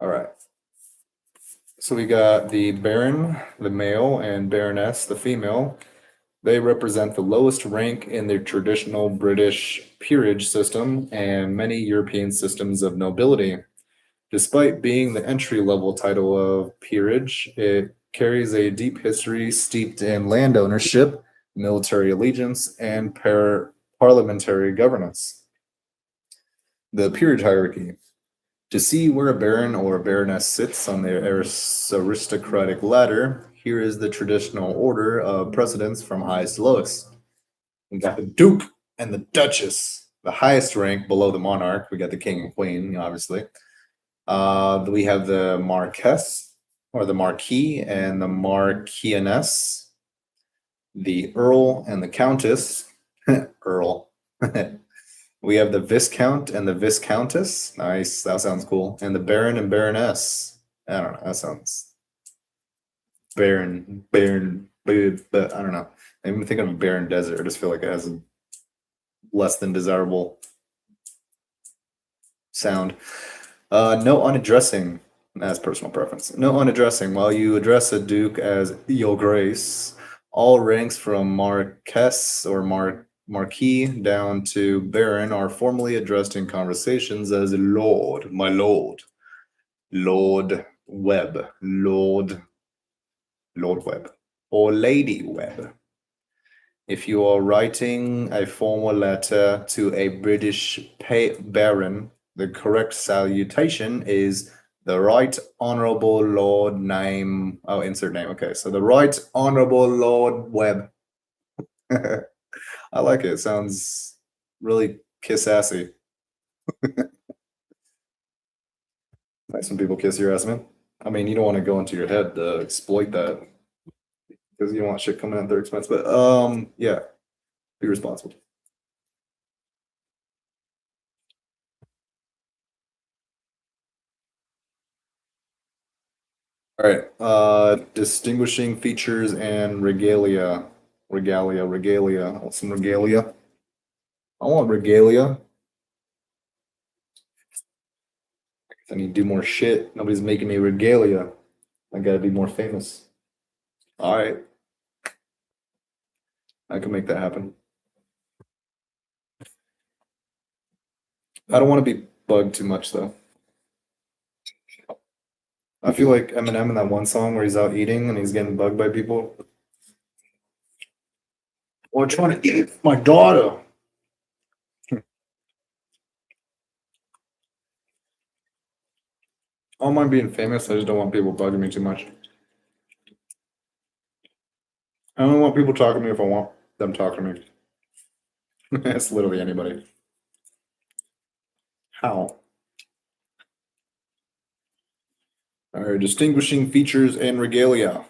Speaker 1: All right. So we got the baron, the male, and baroness, the female. They represent the lowest rank in the traditional British peerage system and many European systems of nobility. Despite being the entry level title of peerage, it carries a deep history steeped in land ownership, military allegiance, and parliamentary governance. The peerage hierarchy. To see where a baron or a baroness sits on the aristocratic ladder, here is the traditional order of precedence from highest to lowest. We got the duke and the duchess, the highest rank below the monarch. We got the king and queen, obviously. We have the marquess, or the marquis, and the marchioness, the earl and the countess. Earl. We have the viscount and the viscountess. Nice, that sounds cool. And the baron and baroness. I don't know, that sounds baron, but I don't know. I'm thinking of a barren desert. I just feel like it has a less than desirable sound. Note on addressing. That's personal preference. No unaddressing. While you address a duke as Your Grace, all ranks from Marquess or Marquis down to Baron are formally addressed in conversations as Lord, my Lord, Lord Webb, Lord Webb, or Lady Webb. If you are writing a formal letter to a British baron, the correct salutation is the Right Honorable Lord name. Oh, insert name. Okay, so the Right Honorable Lord Webb. I like it. It sounds really kiss-assy. Nice when people kiss your ass, man. I mean, you don't want to go into your head to exploit that because you don't want shit coming at their expense. But yeah, be responsible. All right. Distinguishing features and regalia. Regalia. I want some regalia. I want regalia. I need to do more shit. Nobody's making me regalia. I gotta be more famous. All right. I can make that happen. I don't want to be bugged too much though. I feel like Eminem in that one song where he's out eating and he's getting bugged by people. Or trying to eat my daughter. I don't mind being famous. I just don't want people bugging me too much. I only want people talking to me if I want them talking to me. It's literally anybody. How? All right, distinguishing features and regalia.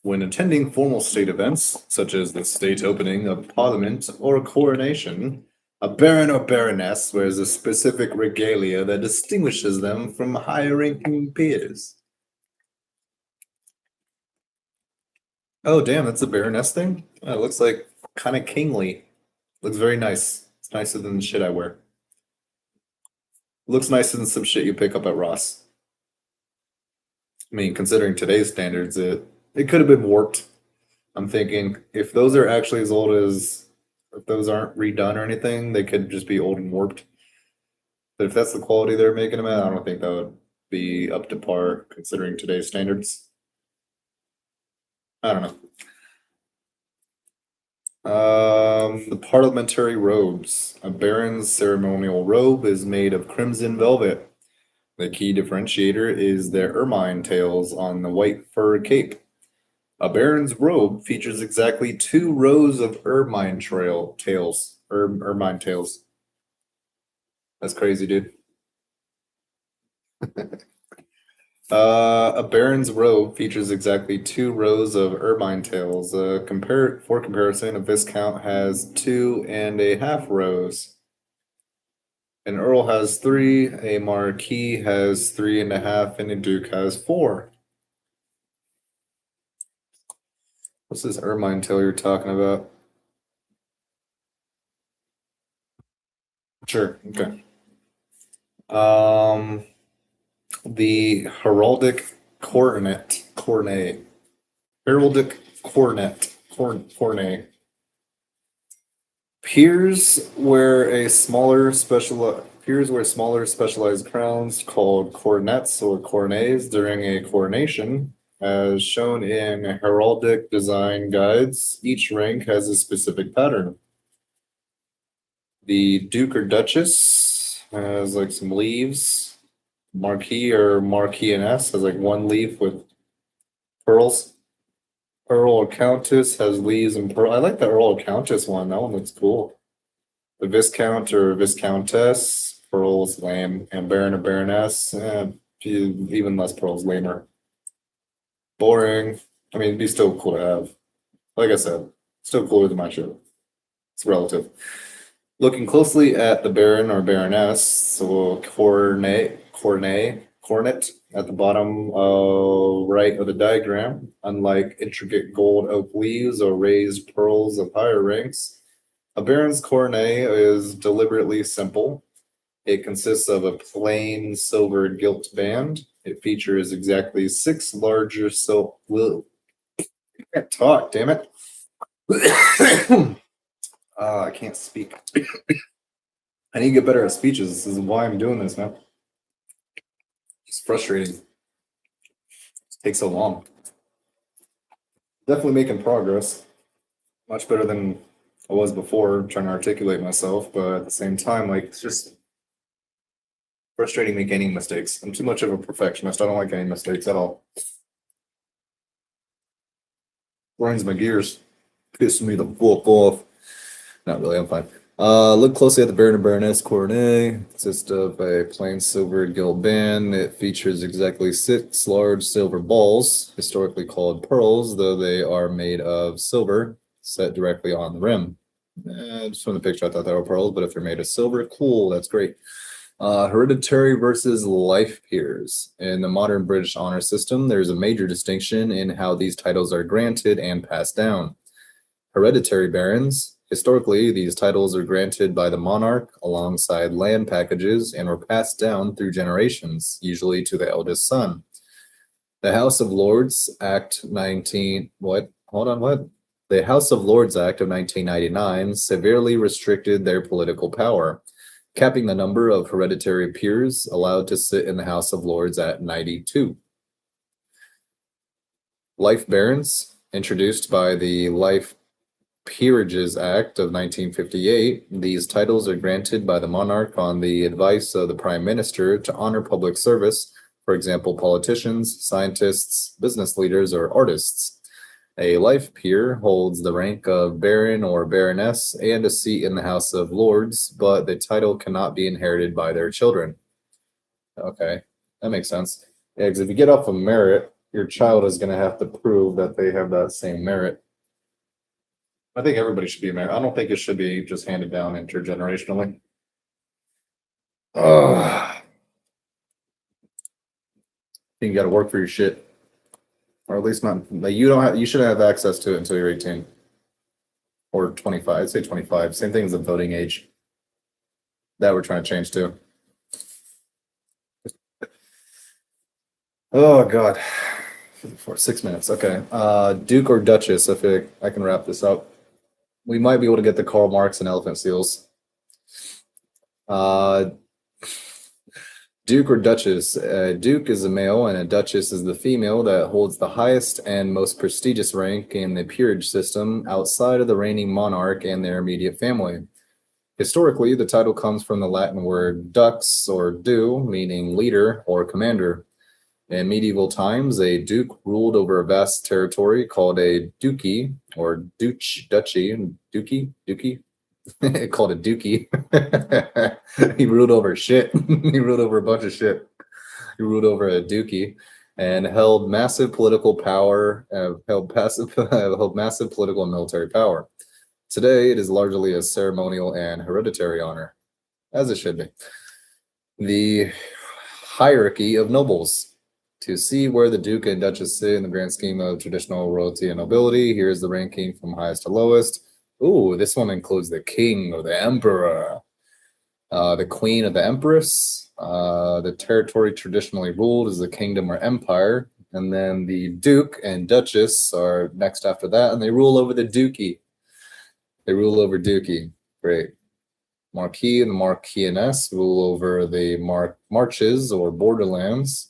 Speaker 1: When attending formal state events, such as the state opening of Parliament or a coronation, a baron or baroness wears a specific regalia that distinguishes them from higher ranking peers. Oh, damn, that's a baroness thing? Oh, it looks like kind of kingly. Looks very nice. It's nicer than the shit I wear. Looks nicer than some shit you pick up at Ross. I mean, considering today's standards, it could have been warped. I'm thinking if those are actually as old as, if those aren't redone or anything, they could just be old and warped. But if that's the quality they're making them at, I don't think that would be up to par considering today's standards. I don't know. The parliamentary robes. A baron's ceremonial robe is made of crimson velvet. The key differentiator is their ermine tails on the white fur cape. A baron's robe features exactly 2 rows of ermine tails. Ermine tails. That's crazy, dude. A baron's robe features exactly 2 rows of ermine tails. For comparison, a viscount has 2.5 rows. An earl has 3, a marquis has 3.5, and a duke has 4. What's this ermine tail you're talking about? Sure, okay. The heraldic cornet. Heraldic cornet. Peers wear smaller specialized crowns called coronets or coronets during a coronation. As shown in heraldic design guides, each rank has a specific pattern. The Duke or Duchess has like some leaves. Marquis or Marquisess has like 1 leaf with pearls. Earl or Countess has leaves and pearl. I like the Earl or Countess one. That one looks cool. The Viscount or Viscountess, pearls lame, and Baron or Baroness, even less pearls, lamer. Boring. I mean, it'd be still cool to have. Like I said, still cooler than my shit. It's relative. Looking closely at the Baron or Baroness, so cornet at the bottom right of the diagram, unlike intricate gold oak leaves or raised pearls of higher ranks, a baron's coronet is deliberately simple. It consists of a plain silver gilt band. It features exactly 6 larger I can't talk, damn it. I can't speak. I need to get better at speeches. This is why I'm doing this, man. It's frustrating. It takes so long. Definitely making progress. Much better than I was before trying to articulate myself, but at the same time, like, it's just frustrating me gaining mistakes. I'm too much of a perfectionist. I don't like any mistakes at all. Grinds my gears. Pisses me the fuck off. Not really, I'm fine. Look closely at the Baron and Baroness coronet. It consists of a plain silver gilt band. It features exactly 6 large silver balls, historically called pearls, though they are made of silver, set directly on the rim. Just from the picture, I thought they were pearls, but if they're made of silver, cool, that's great. Hereditary versus life peers. In the modern British honor system, there's a major distinction in how these titles are granted and passed down. Hereditary barons. Historically, these titles are granted by the monarch alongside land packages and were passed down through generations, usually to the eldest son. The House of Lords Act 19 what? Hold on, what? The House of Lords Act of 1999 severely restricted their political power, capping the number of hereditary peers allowed to sit in the House of Lords at 92. Life barons, introduced by the Life Peerages Act of 1958, these titles are granted by the monarch on the advice of the prime minister to honor public service, for example, politicians, scientists, business leaders, or artists. A life peer holds the rank of baron or baroness and a seat in the House of Lords, but the title cannot be inherited by their children. Okay, that makes sense. Yeah, because if you get off of merit, your child is going to have to prove that they have that same merit. I think everybody should be a mayor. I don't think it should be just handed down intergenerationally. I think you got to work for your shit, or at least not. Like, you don't have. You shouldn't have access to it until you're 18 or 25. I'd say 25. Same thing as the voting age. That we're trying to change too. Oh God, for 6 minutes. Okay. Duke or Duchess? I feel like I can wrap this up. We might be able to get the Karl Marx and elephant seals. Duke or Duchess? Duke is a male and a Duchess is the female that holds the highest and most prestigious rank in the peerage system outside of the reigning monarch and their immediate family. Historically, the title comes from the Latin word dux or du, meaning leader or commander. In medieval times, a duke ruled over a vast territory called a duchy or duchy, called a dookie. He ruled over shit. He ruled over a bunch of shit. He ruled over a dookie and held massive political power, held massive political and military power. Today, it is largely a ceremonial and hereditary honor, as it should be. The hierarchy of nobles. To see where the Duke and Duchess sit in the grand scheme of traditional royalty and nobility, here's the ranking from highest to lowest. Ooh, this one includes the king or the emperor, the queen or the empress. The territory traditionally ruled is the kingdom or empire. And then the duke and duchess are next after that, and they rule over the duchy. They rule over duchy. Great. Marquis and the marquioness rule over the marches or borderlands.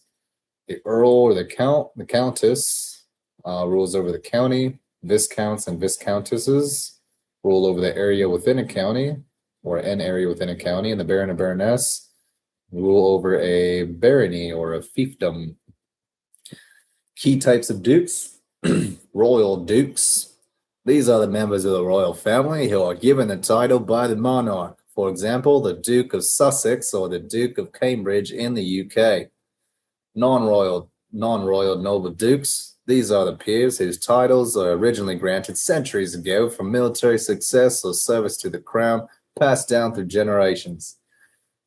Speaker 1: The earl or the count, the countess, rules over the county. Viscounts and viscountesses rule over the area within a county or an area within a county. And the baron and baroness rule over a barony or a fiefdom. Key types of dukes. Royal dukes. These are the members of the royal family who are given the title by the monarch. For example, the Duke of Sussex or the Duke of Cambridge in the UK. Non-royal noble dukes. These are the peers whose titles are originally granted centuries ago for military success or service to the crown, passed down through generations.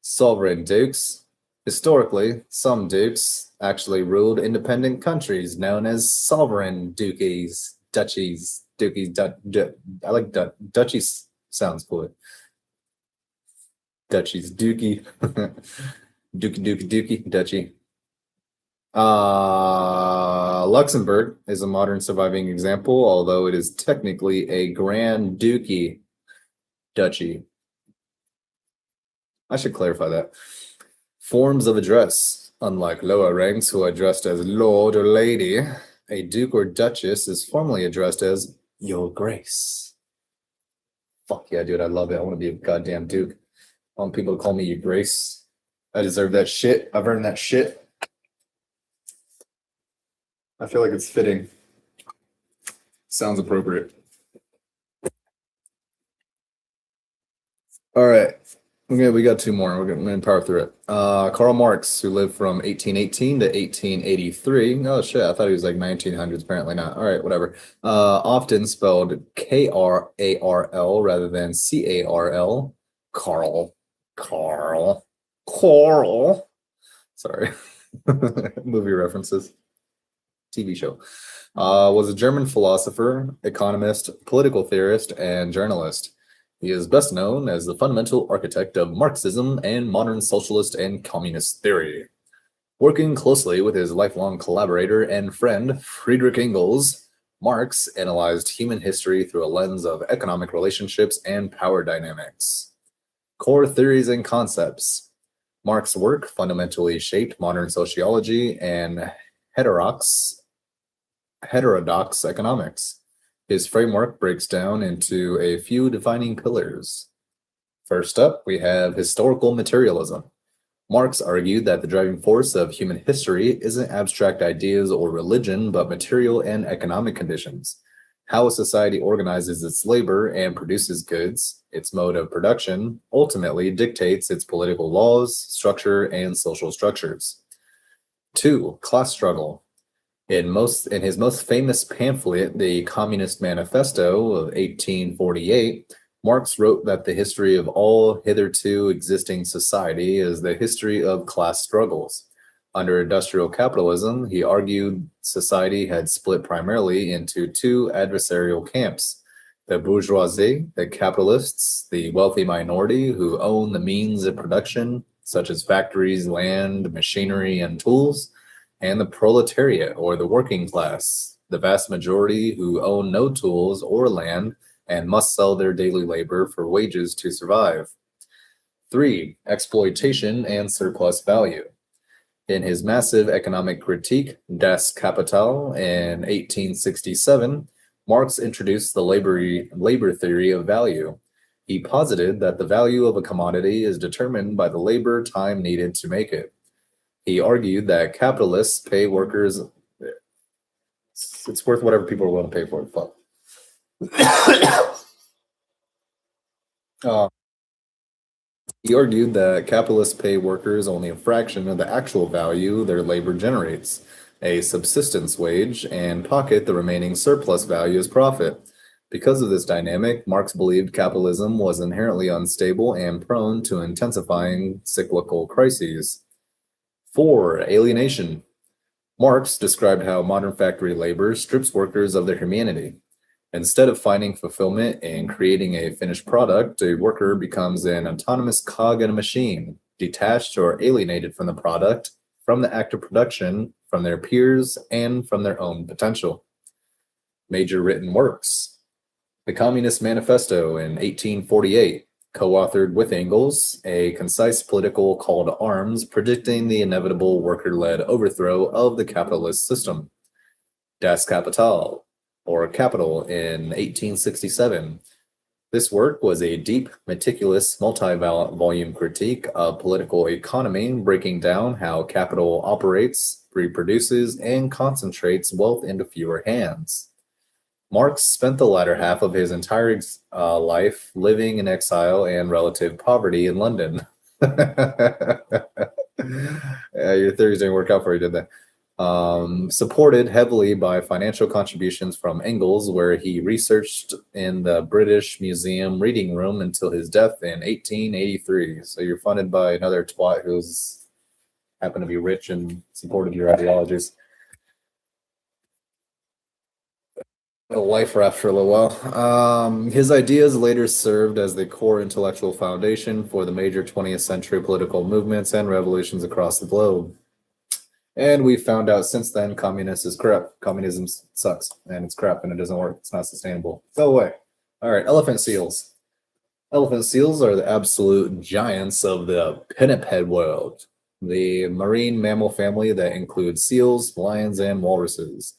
Speaker 1: Sovereign dukes. Historically, some dukes actually ruled independent countries known as sovereign duchies, duchies, I like duchies, sounds cool. Duchy's dookie. Dookie, duchy. Luxembourg is a modern surviving example, although it is technically a grand duchy duchy. I should clarify that. Forms of address. Unlike lower ranks who are addressed as lord or lady, a duke or duchess is formally addressed as your grace. Fuck yeah, dude, I love it. I want to be a goddamn duke. I want people to call me your grace. I deserve that shit. I've earned that shit. I feel like it's fitting. Sounds appropriate. All right. Okay, we got two more. We're going to power through it. Karl Marx, who lived from 1818 to 1883. Oh shit, I thought he was like 1900s. Apparently not. All right, whatever. Often spelled Karl rather than Carl. Carl. Sorry. Movie references. TV show. Was a German philosopher, economist, political theorist, and journalist. He is best known as the fundamental architect of Marxism and modern socialist and communist theory. Working closely with his lifelong collaborator and friend, Friedrich Engels, Marx analyzed human history through a lens of economic relationships and power dynamics. Core theories and concepts. Marx's work fundamentally shaped modern sociology and heterodox economics. His framework breaks down into a few defining pillars. First up, we have historical materialism. Marx argued that the driving force of human history isn't abstract ideas or religion, but material and economic conditions. How a society organizes its labor and produces goods, its mode of production, ultimately dictates its political laws, structure, and social structures. 2. Class struggle. In his most famous pamphlet, the Communist Manifesto of 1848, Marx wrote that the history of all hitherto existing society is the history of class struggles. Under industrial capitalism, he argued society had split primarily into two adversarial camps: the bourgeoisie, the capitalists, the wealthy minority who own the means of production, such as factories, land, machinery, and tools, and the proletariat, or the working class, the vast majority who own no tools or land and must sell their daily labor for wages to survive. 3. Exploitation and surplus value. In his massive economic critique, Das Kapital, in 1867, Marx introduced the labor theory of value. He posited that the value of a commodity is determined by the labor time needed to make it. He argued that capitalists pay workers. It's worth whatever people are willing to pay for it. Fuck. He argued that capitalists pay workers only a fraction of the actual value their labor generates, a subsistence wage, and pocket the remaining surplus value as profit. Because of this dynamic, Marx believed capitalism was inherently unstable and prone to intensifying cyclical crises. 4. Alienation. Marx described how modern factory labor strips workers of their humanity. Instead of finding fulfillment and creating a finished product, a worker becomes an autonomous cog in a machine, detached or alienated from the product, from the act of production, from their peers, and from their own potential. Major written works. The Communist Manifesto in 1848. Co-authored with Engels, a concise political call to arms predicting the inevitable worker-led overthrow of the capitalist system. Das Kapital, or Capital, in 1867. This work was a deep, meticulous, multi-volume critique of political economy, breaking down how capital operates, reproduces, and concentrates wealth into fewer hands. Marx spent the latter half of his entire life living in exile and relative poverty in London. Your theories didn't work out for you, did they? Supported heavily by financial contributions from Engels, where he researched in the British Museum reading room until his death in 1883. So you're funded by another twat who's happened to be rich and supported your ideologies. a life raft for a little while. His ideas later served as the core intellectual foundation for the major 20th century political movements and revolutions across the globe. And we found out since then communist is crap. Communism sucks and it's crap and it doesn't work. It's not sustainable. Go away. All right, elephant seals. Elephant seals are the absolute giants of the pinniped world, the marine mammal family that includes seals, lions, and walruses.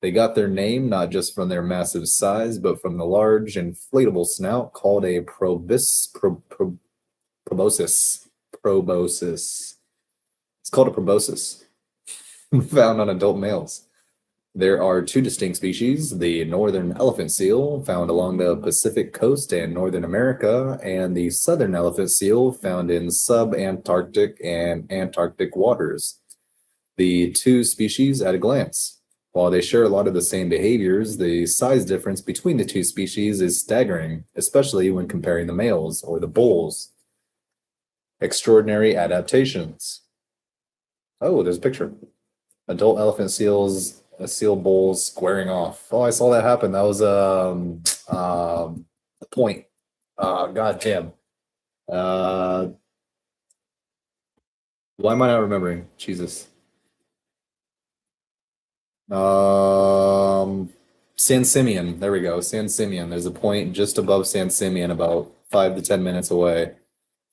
Speaker 1: They got their name not just from their massive size, but from the large inflatable snout called a proboscis. Proboscis. It's called a proboscis, found on adult males. There are two distinct species, the northern elephant seal, found along the Pacific coast and Northern America, and the southern elephant seal, found in subantarctic and Antarctic waters. The two species at a glance. While they share a lot of the same behaviors, the size difference between the two species is staggering, especially when comparing the males, or the bulls. Extraordinary adaptations. Oh, there's a picture. Adult elephant seals, a seal bull squaring off. Oh, I saw that happen. That was the point. God damn. Why am I not remembering? Jesus. San Simeon. There we go. San Simeon. There's a point just above San Simeon, about 5 to 10 minutes away. A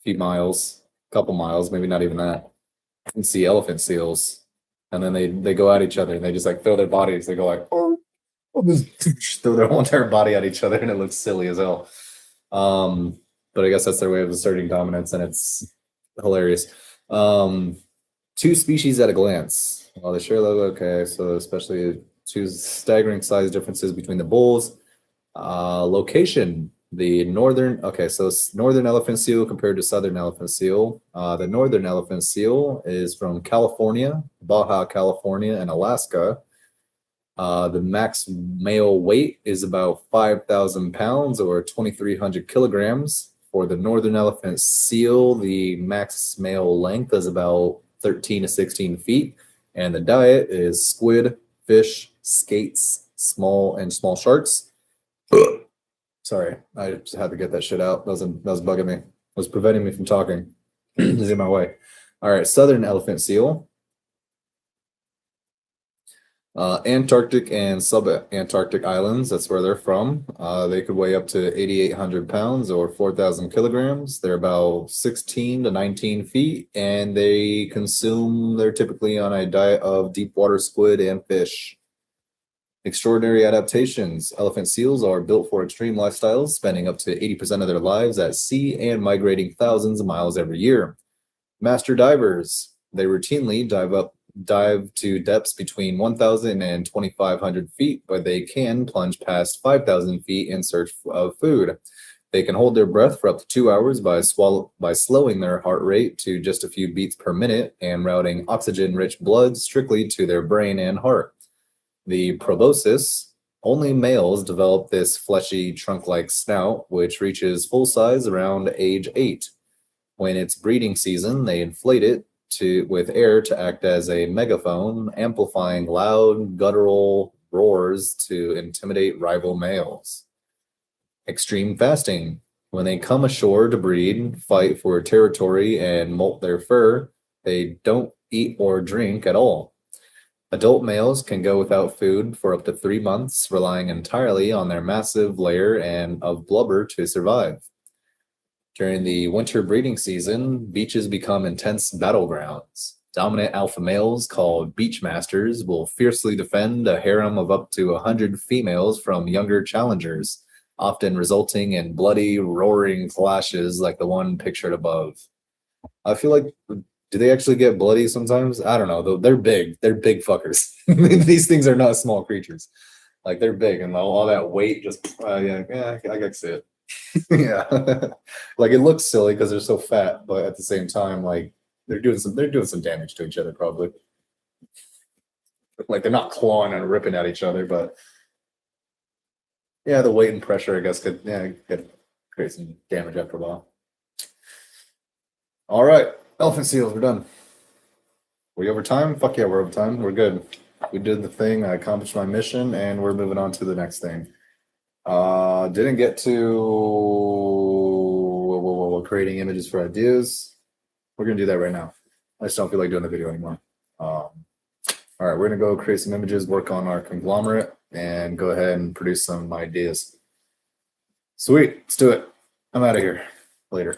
Speaker 1: few miles, a couple miles, maybe not even that. You can see elephant seals. And then they go at each other and they just like throw their bodies. They go like, oh, just throw their whole entire body at each other and it looks silly as hell. But I guess that's their way of asserting dominance and it's hilarious. Two species at a glance. Well, they share logo. Okay, so especially two staggering size differences between the bulls. Location. The northern. Okay, so northern elephant seal compared to southern elephant seal. The northern elephant seal is from California, Baja California, and Alaska. The max male weight is about 5,000 pounds or 2,300 kilograms. For the northern elephant seal, the max male length is about 13 to 16 feet. And the diet is squid, fish, skates, small sharks. Sorry, I just had to get that shit out. That was bugging me. It was preventing me from talking. It was in my way. All right, southern elephant seal. Antarctic and subantarctic islands, that's where they're from. They could weigh up to 8,800 pounds or 4,000 kilograms. They're about 16 to 19 feet, and they're typically on a diet of deep water squid and fish. Extraordinary adaptations. Elephant seals are built for extreme lifestyles, spending up to 80% of their lives at sea and migrating thousands of miles every year. Master divers. They routinely dive to depths between 1,000 and 2,500 feet, but they can plunge past 5,000 feet in search of food. They can hold their breath for up to 2 hours by slowing their heart rate to just a few beats per minute and routing oxygen-rich blood strictly to their brain and heart. The proboscis, only males develop this fleshy trunk-like snout, which reaches full size around age 8. When it's breeding season, they inflate it with air to act as a megaphone, amplifying loud, guttural roars to intimidate rival males. Extreme fasting. When they come ashore to breed, fight for territory, and molt their fur, they don't eat or drink at all. Adult males can go without food for up to 3 months, relying entirely on their massive layer of blubber to survive. During the winter breeding season, beaches become intense battlegrounds. Dominant alpha males, called beach masters, will fiercely defend a harem of up to 100 females from younger challengers, often resulting in bloody, roaring clashes like the one pictured above. I feel like, do they actually get bloody sometimes? I don't know, though. They're big. They're big fuckers. These things are not small creatures. Like, they're big, and all that weight just, I can see it. Yeah. Like, it looks silly because they're so fat, but at the same time, like, they're doing some damage to each other, probably. Like, they're not clawing and ripping at each other, but yeah, the weight and pressure, I guess, could create some damage after a while. All right, elephant seals, we're done. We over time? Fuck yeah, we're over time. We're good. We did the thing. I accomplished my mission, and we're moving on to the next thing. Didn't get to creating images for ideas. We're gonna do that right now. I just don't feel like doing the video anymore. All right, we're gonna go create some images, work on our conglomerate, and go ahead and produce some ideas. Sweet, let's do it. I'm out of here. Later.